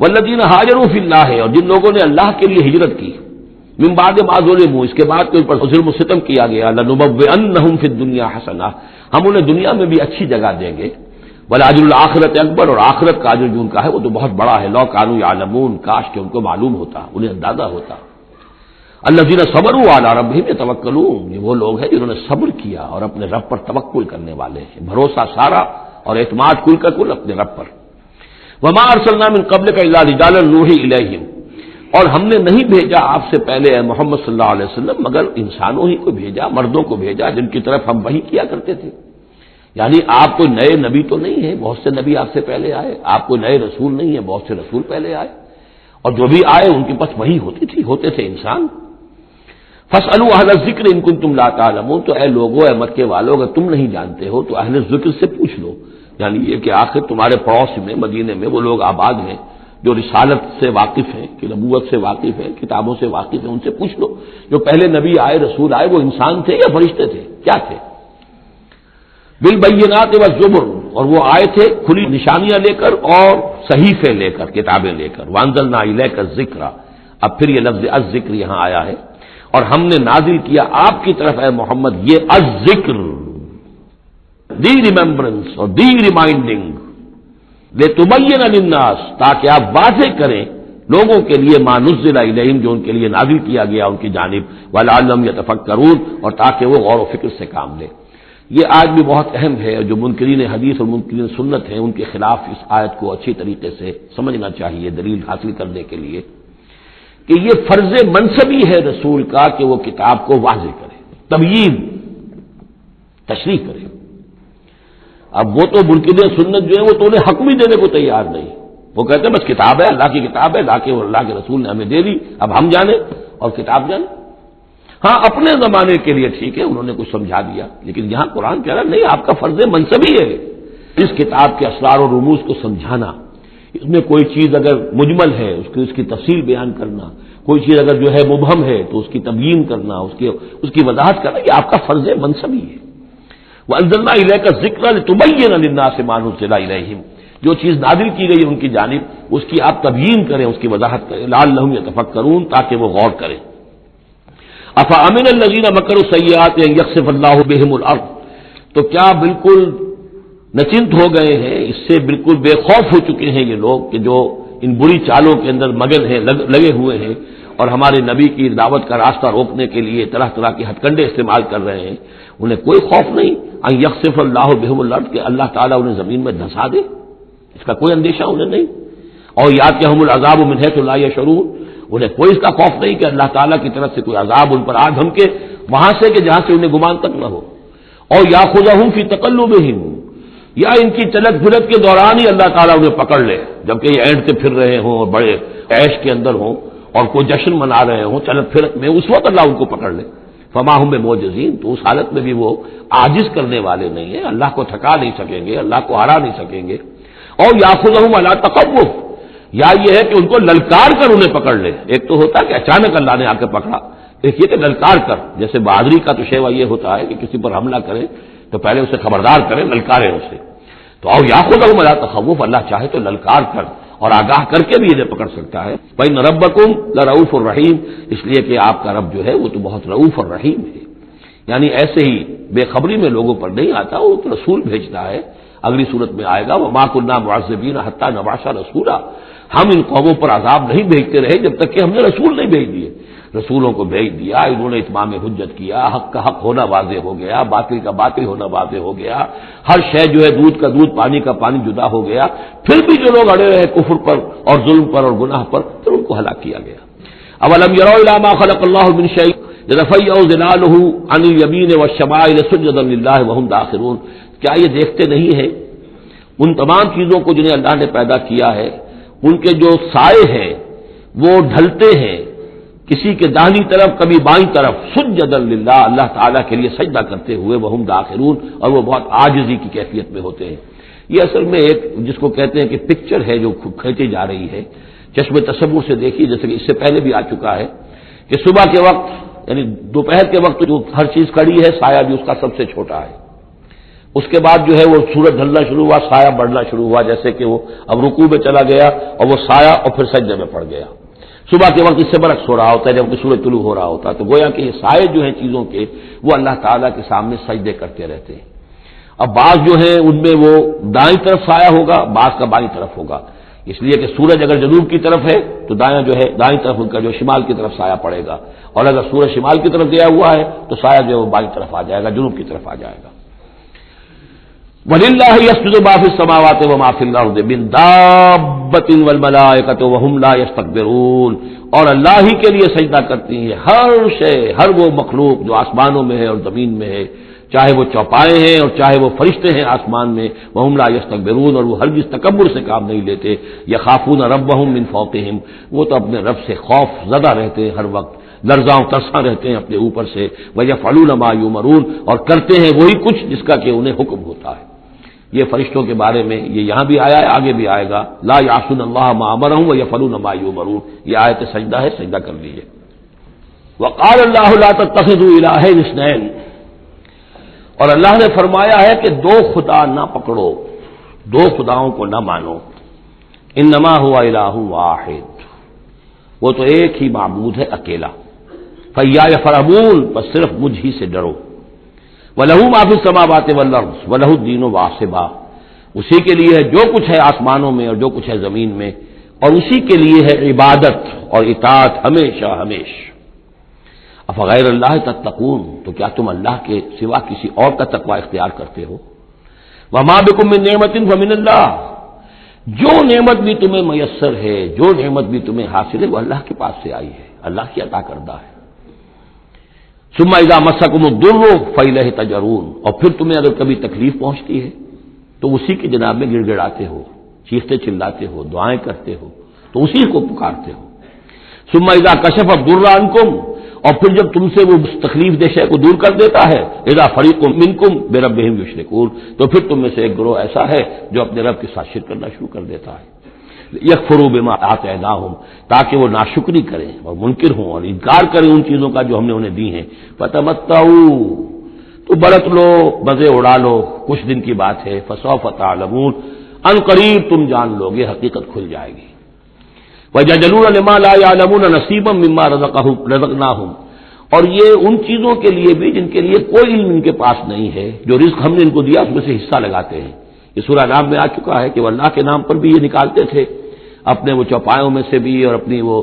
والذین ہاجروا فی اللہ، اور جن لوگوں نے اللہ کے لیے ہجرت کی، من بعد ما ظلموا، اس کے بعد کہ ان پر ظلم و ستم کیا گیا، لنبوئنہم فی الدنیا حسنہ، ہم انہیں دنیا میں بھی اچھی جگہ دیں گے، ولاجر الآخرۃ اکبر، اور آخرت کا اجر جو ان کا ہے وہ تو بہت بڑا ہے، لو کانوا یعلمون، کاش کہ ان کو معلوم ہوتا، انہیں اندازہ ہوتا۔ الذین صبروا علی ربہم یتوکلون، یہ وہ لوگ ہیں جنہوں نے صبر کیا اور اپنے رب پر توکل کرنے والے ہیں، بھروسہ سارا اور اعتماد کل کا کل اپنے رب پر۔ وما ارسلنا من قبلک الا رجالا نوحی الیہم، اور ہم نے نہیں بھیجا آپ سے پہلے اے محمد صلی اللہ علیہ وسلم مگر انسانوں ہی کو بھیجا، مردوں کو بھیجا جن کی طرف ہم وحی کیا کرتے تھے، یعنی آپ کوئی نئے نبی تو نہیں ہے، بہت سے نبی آپ سے پہلے آئے، آپ کوئی نئے رسول نہیں ہے، بہت سے رسول پہلے آئے، اور جو بھی آئے ان کے پاس وحی ہوتی تھی، ہوتے تھے انسان۔ فاسألوا اہل الذکر ان کنتم لا تعلمون، تو اے لوگوں، اے مکے والو، اگر تم نہیں جانتے ہو تو اہل ذکر سے پوچھ لو، یعنی یہ کہ آخر تمہارے پڑوس میں مدینے میں وہ لوگ آباد ہیں جو رسالت سے واقف ہیں، کہ نبوت سے واقف ہیں، کتابوں سے واقف ہیں، ان سے پوچھ لو جو پہلے نبی آئے، رسول آئے، وہ انسان تھے یا فرشتے تھے، کیا تھے؟ بالبینات والزبر، اور وہ آئے تھے کھلی نشانیاں لے کر اور صحیفے لے کر، کتابیں لے کر۔ وانزلنا الیک الذکر، اب پھر یہ لفظ الذکر یہاں آیا ہے، اور ہم نے نازل کیا آپ کی طرف اے محمد یہ الذکر، دی ریممبرنس اور دی ریمائنڈنگ، لِتُبَيِّنَ لِلنَّاسِ، تاکہ آپ واضح کریں لوگوں کے لیے ما نزل الیہم، جو ان کے لیے نازل کیا گیا ان کی جانب، وَلَعَلَّهُمْ يَتَفَكَّرُونَ، اور تاکہ وہ غور و فکر سے کام لیں۔ یہ آج بھی بہت اہم ہے، جو منکرین حدیث اور منکرین سنت ہیں ان کے خلاف اس آیت کو اچھی طریقے سے سمجھنا چاہیے دلیل حاصل کرنے کے لیے، کہ یہ فرض منصبی ہے رسول کا کہ وہ کتاب کو واضح کرے، تبیین، تشریح کرے۔ اب وہ تو منکرین سنت جو ہے وہ تو انہیں حق بھی دینے کو تیار نہیں، وہ کہتے ہیں بس کتاب ہے، اللہ کی کتاب ہے، اللہ کے رسول نے ہمیں دے دی، اب ہم جانیں اور کتاب جانیں۔ ہاں اپنے زمانے کے لیے ٹھیک ہے، انہوں نے کچھ سمجھا دیا، لیکن یہاں قرآن کہہ رہا نہیں، آپ کا فرض منصبی ہے اس کتاب کے اسرار و رموز کو سمجھانا، اس میں کوئی چیز اگر مجمل ہے اس کی تفصیل بیان کرنا، کوئی چیز اگر جو ہے مبہم ہے تو اس کی تبیین کرنا، اس کی وضاحت کرنا، یہ آپ کا فرض منصبی ہے۔ وَأَنزَلْنَا إِلَيْكَ الذِّكْرَ لِتُبَيِّنَ لِلنَّاسِ مَا نُزِّلَ إِلَيْهِمْ، جو چیز نازل کی گئی ان کی جانب اس کی آپ تبیین کریں، اس کی وضاحت کریں، لعلہم یتفکرون، تاکہ وہ غور کریں۔ افامن الذین مکروا السیئات ان یخسف اللہ بہم الارض، تو کیا بالکل نچنت ہو گئے ہیں، اس سے بالکل بے خوف ہو چکے ہیں یہ لوگ کہ جو ان بری چالوں کے اندر مگن ہیں، لگے ہوئے ہیں، اور ہمارے نبی کی دعوت کا راستہ روکنے کے لیے طرح طرح کے ہتھ کنڈے استعمال کر رہے ہیں، انہیں کوئی خوف نہیں ان یخسف اللہ بہم الارض، کہ اللہ تعالیٰ انہیں زمین میں دھسا دے، اس کا کوئی اندیشہ انہیں نہیں، اور یاتیہم العذاب من حیث لا یشعرون، انہیں کوئی اس کا خوف نہیں کہ اللہ تعالیٰ کی طرف سے کوئی عذاب ان پر آ دھمکے وہاں سے کہ جہاں سے انہیں گمان تک نہ ہو، اور یاخذہم فی تقلبہم، یا ان کی چلک پھرت کے دوران ہی اللہ تعالیٰ انہیں پکڑ لے، جبکہ یہ اینٹتے پھر رہے ہوں اور بڑے عیش کے اندر ہوں اور کوئی جشن منا رہے ہوں چلک پھرت میں، اس وقت اللہ ان کو پکڑ لے، فما ہم بمعجزین، تو اس حالت میں بھی وہ عاجز کرنے والے نہیں ہیں، اللہ کو تھکا نہیں سکیں گے، اللہ کو ہرا نہیں سکیں گے۔ اور یاخذہم علی تخوف، یا یہ ہے کہ ان کو للکار کر انہیں پکڑ لے، ایک تو ہوتا ہے کہ اچانک اللہ نے آ کے پکڑا، ایک یہ کہ للکار کر، جیسے بہادری کا تو شیوا یہ ہوتا ہے کہ کسی پر حملہ کرے تو پہلے اسے خبردار کرے، للکارے اسے، تو اور یاخذہم علی تخوف، اللہ چاہے تو للکار کر اور آگاہ کر کے بھی انہیں پکڑ سکتا ہے۔ وَإِنَّ رَبَّكُمْ لَرَءُوفٌ رَحِيمٌ، اس لیے کہ آپ کا رب جو ہے وہ تو بہت رؤوف اور رحیم ہے، یعنی ایسے ہی بے خبری میں لوگوں پر نہیں آتا، وہ تو رسول بھیجتا ہے، اگلی صورت میں آئے گا وَمَا كُنَّا مُعَذِّبِينَ حَتَّىٰ نَبْعَثَ رَسُولًا، ہم ان قوموں پر عذاب نہیں بھیجتے رہے جب تک کہ ہم نے رسول نہیں بھیج دیے، رسولوں کو بھیج دیا، انہوں نے اتمام حجت کیا، حق کا حق ہونا واضح ہو گیا، باطل کا باطل ہونا واضح ہو گیا، ہر شے جو ہے دودھ کا دودھ پانی کا پانی جدا ہو گیا، پھر بھی جو لوگ اڑے رہے کفر پر اور ظلم پر اور گناہ پر، پھر ان کو ہلاک کیا گیا۔ اولم يروا الى ما خلق الله من شيء يتفيأ ظلاله عن اليمين والشمائل سجدا لله وهم داخرون، کیا یہ دیکھتے نہیں ہیں ان تمام چیزوں کو جنہیں اللہ نے پیدا کیا ہے، ان کے جو سائے ہیں وہ ڈھلتے ہیں کسی کے داہنی طرف کبھی بائیں طرف، سجدا للہ، اللہ تعالیٰ کے لیے سجدہ کرتے ہوئے، وہم داخرون، اور وہ بہت عاجزی کی کیفیت میں ہوتے ہیں۔ یہ اصل میں ایک جس کو کہتے ہیں کہ پکچر ہے جو کھینچی جا رہی ہے، چشم تصور سے دیکھیے، جیسے کہ اس سے پہلے بھی آ چکا ہے کہ صبح کے وقت یعنی دوپہر کے وقت جو ہر چیز کھڑی ہے سایہ بھی اس کا سب سے چھوٹا ہے، اس کے بعد جو ہے وہ سورج ڈھلنا شروع ہوا، سایہ بڑھنا شروع ہوا، جیسے کہ وہ اب رکوع میں چلا گیا اور وہ سایہ اور پھر سجدے میں پڑ گیا۔ صبح کے وقت اس سے برعکس ہو رہا ہوتا ہے جب کہ سورج طلوع ہو رہا ہوتا ہے، تو گویا کہ یہ سائے جو ہیں چیزوں کے وہ اللہ تعالیٰ کے سامنے سجدے کرتے رہتے ہیں۔ اب بعض جو ہیں ان میں وہ دائیں طرف سایہ ہوگا، بعض کا بائیں طرف ہوگا، اس لیے کہ سورج اگر جنوب کی طرف ہے تو دایاں جو ہے دائیں طرف ان کا جو شمال کی طرف سایہ پڑے گا، اور اگر سورج شمال کی طرف گیا ہوا ہے تو سایہ جو ہے وہ بائیں طرف آ جائے گا، جنوب کی طرف آ جائے گا۔ وَلِلَّهِ يَسْجُدُ مَا فِي السَّمَاوَاتِ وَمَا فِي الْأَرْضِ مِن دَابَّةٍ وَالْمَلَائِكَةُ وَهُمْ لَا يَسْتَكْبِرُونَ، اور اللہ ہی کے لیے سجدہ کرتی ہیں ہر شے، ہر وہ مخلوق جو آسمانوں میں ہے اور زمین میں ہے، چاہے وہ چوپائے ہیں اور چاہے وہ فرشتے ہیں آسمان میں، وَهُمْ لَا يَسْتَكْبِرُونَ، اور وہ ہرگز تکبر سے کام نہیں لیتے، يَخَافُونَ رَبَّهُم مِّن فَوْقِهِمْ، وہ تو اپنے رب سے خوف زدہ رہتے ہیں ہر وقت، لرزاں ترساں رہتے ہیں اپنے اوپر سے، وَيَفْعَلُونَ مَا يُؤْمَرُونَ، اور کرتے ہیں وہی کچھ جس کا کہ انہیں حکم ہوتا ہے۔ یہ فرشتوں کے بارے میں یہ یہاں بھی آیا ہے، آگے بھی آئے گا، لا یعصون اللہ ما امرهم ویفعلون ما یؤمرون، یہ آیت سجدہ ہے، سجدہ کر لیجیے۔ وقال اللہ لا تتخذوا الہین اثنین، اور اللہ نے فرمایا ہے کہ دو خدا نہ پکڑو، دو خداؤں کو نہ مانو، انما هو الہ واحد، وہ تو ایک ہی معبود ہے اکیلا، فیایا فرحبون، بس صرف مجھ ہی سے ڈرو، وَلَهُ مَا فِي السَّمَاوَاتِ وَالْأَرْضِ وَلَهُ الدِّينُ وَاصِبًا، اسی کے لیے ہے جو کچھ ہے آسمانوں میں اور جو کچھ ہے زمین میں، اور اسی کے لیے ہے عبادت اور اطاعت ہمیشہ ہمیشہ۔ افغیر اللہ تتقون، تو کیا تم اللہ کے سوا کسی اور کا تقوی اختیار کرتے ہو؟ وما بکم من نعمت فمن اللہ، جو نعمت بھی تمہیں میسر ہے، جو نعمت بھی تمہیں حاصل ہے، وہ اللہ کے پاس سے آئی ہے، اللہ کی عطا کردہ ہے۔ ثم اذا مسکم الضر فالیہ تجرون، اور پھر تمہیں اگر کبھی تکلیف پہنچتی ہے تو اسی کی جناب میں گڑ گڑاتے ہو، چیختے چلاتے ہو، دعائیں کرتے ہو، تو اسی کو پکارتے ہو۔ ثم اذا کشف الضر عنکم، اور پھر جب تم سے وہ تکلیف دہ شے کو دور کر دیتا ہے، اذا فریق منکم بربہم یشرکون، تو پھر تم میں سے ایک گروہ ایسا ہے جو اپنے رب کے ساتھ شرک کرنا شروع کر دیتا ہے۔ یکفروا بما آتیناہم، تاکہ وہ ناشکری کریں اور منکر ہوں اور انکار کریں ان چیزوں کا جو ہم نے انہیں دی ہیں۔ فتمتعوا، تو برت لو، مزے اڑا لو، کچھ دن کی بات ہے۔ فسوف تعلمون، ان قریب تم جان لو گے، حقیقت کھل جائے گی۔ وَيَجْعَلُونَ لِمَا لَا يَعْلَمُونَ نَصِيبًا مِّمَّا رَزَقْنَاهُمْ، اور یہ ان چیزوں کے لیے بھی جن کے لیے کوئی علم ان کے پاس نہیں ہے، جو رزق ہم نے ان کو دیا اس میں سے حصہ لگاتے ہیں۔ یہ سورہ نام میں آ چکا ہے کہ وہ اللہ کے نام پر بھی یہ نکالتے تھے، اپنے وہ چوپایوں میں سے بھی اور اپنی وہ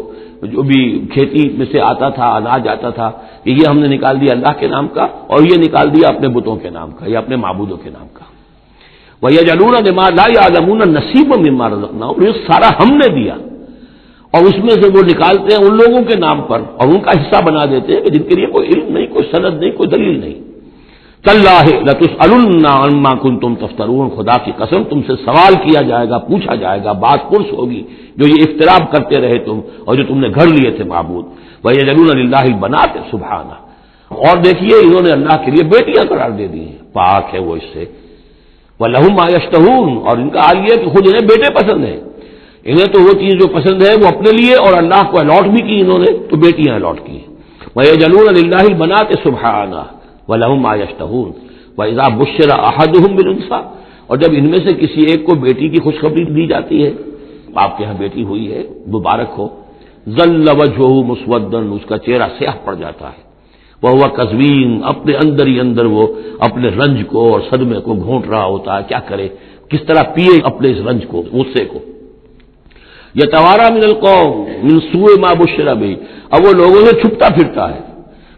جو بھی کھیتی میں سے آتا تھا، اناج آتا تھا، کہ یہ ہم نے نکال دیا اللہ کے نام کا، اور یہ نکال دیا اپنے بتوں کے نام کا یا اپنے معبودوں کے نام کا۔ وَيَجْعَلُونَ لِمَا لَا يَعْلَمُونَ نَصِيبًا مِّمَّا رَزَقْنَاهُمْ، رزق سارا ہم نے دیا، اور اس میں سے وہ نکالتے ہیں ان لوگوں کے نام پر اور ان کا حصہ بنا دیتے ہیں کہ جن کے لیے کوئی علم نہیں، کوئی سند نہیں، کوئی دلیل نہیں۔ تاللہ لتسألن عما کنتم تفترون، خدا کی قسم تم سے سوال کیا جائے گا، پوچھا جائے گا، بات پرس ہوگی جو یہ افتراء کرتے رہے تم اور جو تم نے گھڑ لیے تھے معبود۔ وَيَجْعَلُونَ لِلَّهِ الْبَنَاتِ سبحانہ، اور دیکھیے انہوں نے اللہ کے لیے بیٹیاں قرار دے دی ہیں، پاک ہے وہ اس سے۔ وَلَهُم مَّا يَشْتَهُونَ، اور ان کا حال یہ ہے کہ خود انہیں بیٹے پسند ہیں، انہیں تو وہ چیز جو پسند ہے وہ اپنے لیے اور اللہ کو الاٹ بھی کی انہوں نے، تو بیٹیاں الاٹ کی۔ وَيَجْعَلُونَ لِلَّهِ الْبَنَاتِ سُبْحَانَهُ وَلَهُم مَّا يَشْتَهُونَ وَإِذَا بُشِّرَ أَحَدُهُم بِالْأُنثَىٰ، اور جب ان میں سے کسی ایک کو بیٹی کی خوشخبری دی جاتی ہے، آپ کے ہاں بیٹی ہوئی ہے، مبارک ہو، ظَلَّ وَجْهُهُ مُسْوَدًّا، اس کا چہرہ سیاہ پڑ جاتا ہے، وَهُوَ كَظِيمٌ، اپنے اندر ہی اندر وہ اپنے رنج کو اور صدمے کو گھونٹ رہا ہوتا ہے، کیا کرے، کس طرح پیے اپنے اس رنج کو، غصے کو۔ یتوارا من القوم من سوء ما بشر به، اب وہ لوگوں سے چھپتا پھرتا ہے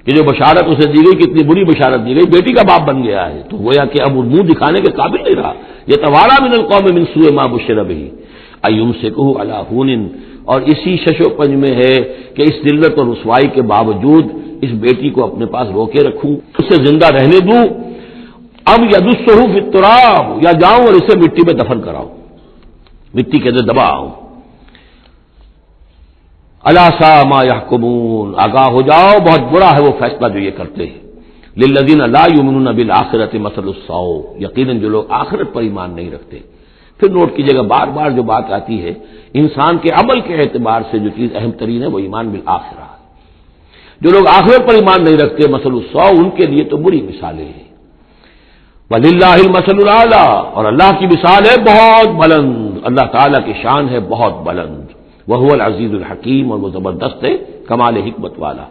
کہ جو بشارت اسے دی گئی، کتنی بری بشارت دی گئی، بیٹی کا باپ بن گیا ہے، تو گویا کہ اب وہ منہ دکھانے کے قابل نہیں رہا۔ یتوارا من القوم من سوء ما بشر به ایمسکہ علی ہون، اور اسی شش و پنج میں ہے کہ اس ذلت اور رسوائی کے باوجود اس بیٹی کو اپنے پاس روکے رکھوں، اسے زندہ رہنے دوں، اب یدسہ فی التراب، یا جاؤں اور اسے مٹی میں دفن کراؤں، مٹی کے اندر دباؤں۔ الا ساء ما يحكمون، آگاہ ہو جاؤ بہت برا ہے وہ فیصلہ جو یہ کرتے ہیں۔ للذین لا یؤمنون بالآخرۃ مثل السوء، یقیناً جو لوگ آخرت پر ایمان نہیں رکھتے۔ پھر نوٹ کیجیے گا بار بار جو بات آتی ہے، انسان کے عمل کے اعتبار سے جو چیز اہم ترین ہے وہ ایمان بالآخرہ ہے۔ جو لوگ آخرت پر ایمان نہیں رکھتے، مثل السوء، ان کے لیے تو بری مثالیں ہیں۔ وللہ المثل الاعلی، اور اللہ کی مثال ہے بہت بلند، اللہ تعالیٰ کی شان ہے بہت بلند، وَهُوَ الْعَزِيزُ الْحَكِيمُ، اور وہ زبردست ہے، کمال حکمت والا۔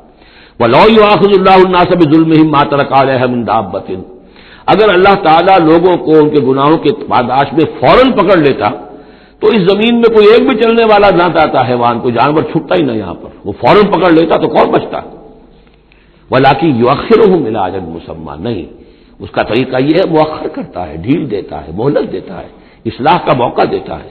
وَلَوْ يُؤَاخِذُ اللَّهُ النَّاسَ بِظُلْمِهِمْ مَا تَرَكَ عَلَيْهَا مِن دَابَّةٍ، اگر اللہ تعالیٰ لوگوں کو ان کے گناہوں کے پاداش میں فوراً پکڑ لیتا تو اس زمین میں کوئی ایک بھی چلنے والا نہ آتا حیوان، کوئی جانور چھٹتا ہی نہ، یہاں پر وہ فوراً پکڑ لیتا تو کون بچتا۔ وَلَٰكِن يُؤَخِّرُهُمْ إِلَىٰ أَجَلٍ مُّسَمًّى، نہیں، اس کا طریقہ یہ ہے مؤخر کرتا ہے، ڈھیل دیتا ہے، مہلت دیتا ہے، اصلاح کا موقع دیتا ہے۔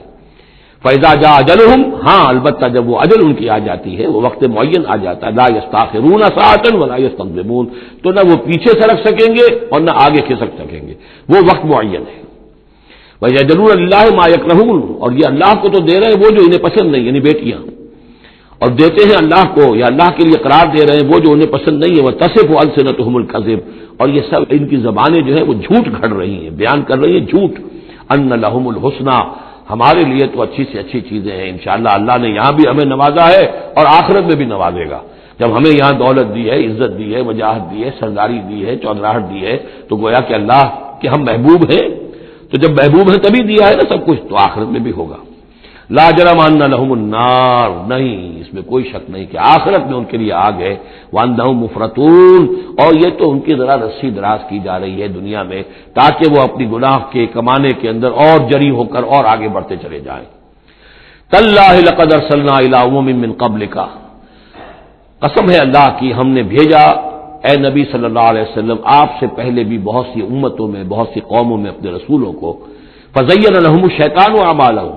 فَإِذَا جَاءَ أَجَلُهُمْ، ہاں البتہ جب وہ اجل ان کی آ جاتی ہے، وہ وقت معین آ جاتا ہے، لَا يَسْتَأْخِرُونَ سَاعَةً وَلَا يَسْتَقْدِمُونَ، تو نہ وہ پیچھے سرک سکیں گے اور نہ آگے کھسک سکیں گے، وہ وقت معین ہے۔ وَيَجْعَلُونَ لِلَّهِ مَا يَكْرَهُونَ، اور یہ اللہ کو تو دے رہے ہیں وہ جو انہیں پسند نہیں، یعنی بیٹیاں، اور دیتے ہیں اللہ کو یا اللہ کے لیے قرار دے رہے ہیں وہ جو انہیں پسند نہیں ہے، وَتَصِفُ أَلْسِنَتُهُمُ الْكَذِبَ، اور یہ سب ان کی زبانیں جو ہے وہ جھوٹ گھڑ رہی ہیں، بیان کر رہی ہیں جھوٹ۔ أَنَّ لَهُمُ الْحُسْنَى، ہمارے لیے تو اچھی سے اچھی چیزیں ہیں، انشاءاللہ اللہ نے یہاں بھی ہمیں نوازا ہے اور آخرت میں بھی نوازے گا۔ جب ہمیں یہاں دولت دی ہے، عزت دی ہے، وجاہت دی ہے، سرداری دی ہے، چودراہٹ دی ہے، تو گویا کہ اللہ کے ہم محبوب ہیں، تو جب محبوب ہیں تبھی دیا ہے نا سب کچھ، تو آخرت میں بھی ہوگا۔ لا جرم ان لهم النار، نہیں اس میں کوئی شک نہیں کہ آخرت میں ان کے لیے آگ ہے، وانہم مفرطون، اور یہ تو ان کی ذرا رسی دراز کی جا رہی ہے دنیا میں تاکہ وہ اپنی گناہ کے کمانے کے اندر اور جری ہو کر اور آگے بڑھتے چلے جائیں۔ تاللہ لقد ارسلنا الی امم من قبلک، قسم ہے اللہ کی ہم نے بھیجا اے نبی صلی اللہ علیہ وسلم آپ سے پہلے بھی بہت سی امتوں میں، بہت سی قوموں میں اپنے رسولوں کو، فزین لهم الشیطان اعمالهم،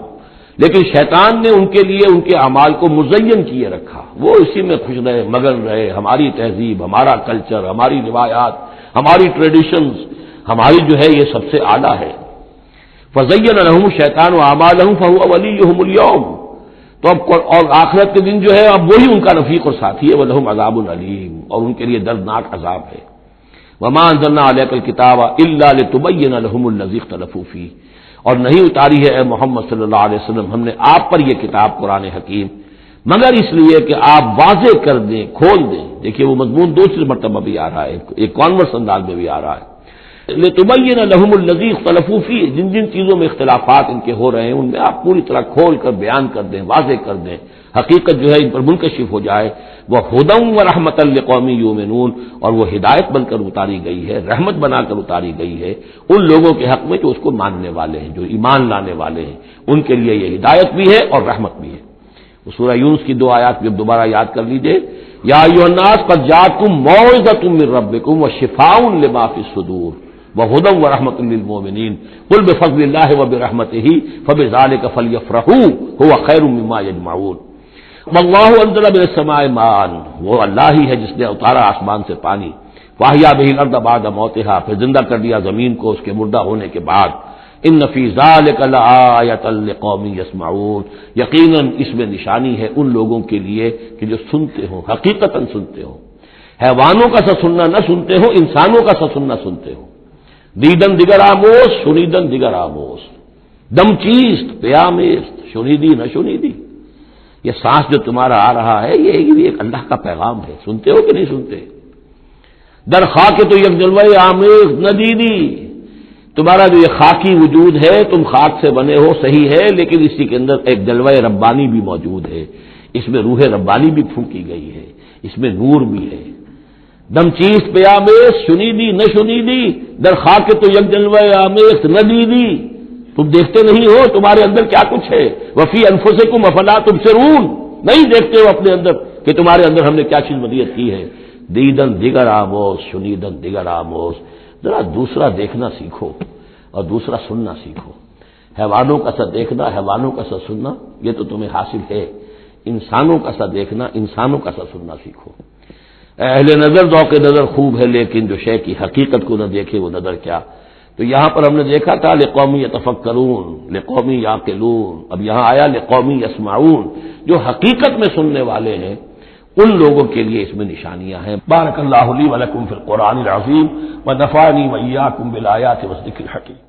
لیکن شیطان نے ان کے لیے ان کے اعمال کو مزین کیے رکھا، وہ اسی میں خوش رہے، مگن رہے، ہماری تہذیب، ہمارا کلچر، ہماری روایات، ہماری ٹریڈیشنز، ہماری جو ہے یہ سب سے اعلیٰ ہے۔ فزین لهم الشیطان اعمالهم فهو ولیہم اليوم، تو اب اور آخرت کے دن جو ہے اب وہی ان کا رفیق اور ساتھی ہے، وَلَهُمْ عَذَابٌ علیم، اور ان کے لیے دردناک عذاب ہے۔ وَمَا أَنزَلْنَا عَلَيْكَ الْكِتَابَ إِلَّا لِتُبَيِّنَ لَهُمُ الَّذِي اخْتَلَفُوا فِيهِ، اور نہیں اتاری ہے اے محمد صلی اللہ علیہ وسلم ہم نے آپ پر یہ کتاب قرآن حکیم مگر اس لیے کہ آپ واضح کر دیں، کھول دیں۔ دیکھیے وہ مضمون دوسری مرتبہ بھی آ رہا ہے، ایک کانورس انداز میں بھی آ رہا ہے، لِتُبَيِّنَ لَهُمُ الَّذِي اخْتَلَفُوا فِيهِ، جن جن چیزوں میں اختلافات ان کے ہو رہے ہیں ان میں آپ پوری طرح کھول کر بیان کر دیں، واضح کر دیں، حقیقت جو ہے ان پر منکشف ہو جائے۔ وَهُدًى وَرَحْمَةً لِقَوْمٍ يُؤْمِنُونَ، اور وہ ہدایت بن کر اتاری گئی ہے، رحمت بنا کر اتاری گئی ہے ان لوگوں کے حق میں جو اس کو ماننے والے ہیں، جو ایمان لانے والے ہیں، ان کے لیے یہ ہدایت بھی ہے اور رحمت بھی ہے۔ وہ سورہ یونس کی 2 آیات بھی دوبارہ یاد کر لیجئے، یا ایھا الناس قد جاءتکم موعظۃ من ربکم وشفاء لما فی الصدور وہدی ورحمۃ للمؤمنین قل بفضل اللہ وبرحمتہ فبذلک فلیفرحوا هو خیر مما یجمعون۔ واللہ انزل من السماء ماء، وہ اللہ ہی ہے جس نے اتارا آسمان سے پانی، فاحیا به الارض بعد موتها، پھر زندہ کر دیا زمین کو اس کے مردہ ہونے کے بعد۔ ان فی ذلک لآیۃ لقوم یسمعون، یقیناً اس میں نشانی ہے ان لوگوں کے لیے کہ جو سنتے ہوں، حقیقتاً سنتے ہوں، حیوانوں کا سا سننا نہ سنتے ہو، انسانوں کا سا سننا سنتے ہو۔ دیدن دیگر آموز، شنیدن دیگر آموز، دم چیست پیامیست، شنیدی نہ شنیدی، یہ سانس جو تمہارا آ رہا ہے یہ بھی ایک اللہ کا پیغام ہے، سنتے ہو کہ نہیں سنتے؟ در خاک تو یک جلوہ آمیز ندیدی، تمہارا جو یہ خاکی وجود ہے تم خاک سے بنے ہو صحیح ہے، لیکن اسی کے اندر ایک جلوہ ربانی بھی موجود ہے، اس میں روح ربانی بھی پھونکی گئی ہے، اس میں نور بھی ہے۔ دم چیز پہ آمیز، شنیدی نہ شنیدی، در خاک تو یک جلوہ آمیز ندیدی، تم دیکھتے نہیں ہو تمہارے اندر کیا کچھ ہے، وفی انفسکم افلا تبصرون، نہیں دیکھتے ہو اپنے اندر کہ تمہارے اندر ہم نے کیا چیز مدیت کی ہے۔ دیدن دیگر آموز، شنیدن دیگر آموز، ذرا دوسرا دیکھنا سیکھو اور دوسرا سننا سیکھو۔ حیوانوں کا سا دیکھنا، حیوانوں کا سا سننا یہ تو تمہیں حاصل ہے، انسانوں کا سا دیکھنا، انسانوں کا سا سننا سیکھو۔ اہل نظر ذوق نظر خوب ہے لیکن جو شے کی حقیقت کو نہ دیکھے وہ نظر کیا۔ تو یہاں پر ہم نے دیکھا تھا لقوم یتفکرون، لقوم یعقلون، اب یہاں آیا لقوم یسمعون، جو حقیقت میں سننے والے ہیں ان لوگوں کے لیے اس میں نشانیاں ہیں۔ بارک اللہ لی ولکم فی القرآن العظیم ونفعنی وإیاکم بالآیات والذکر الحکیم۔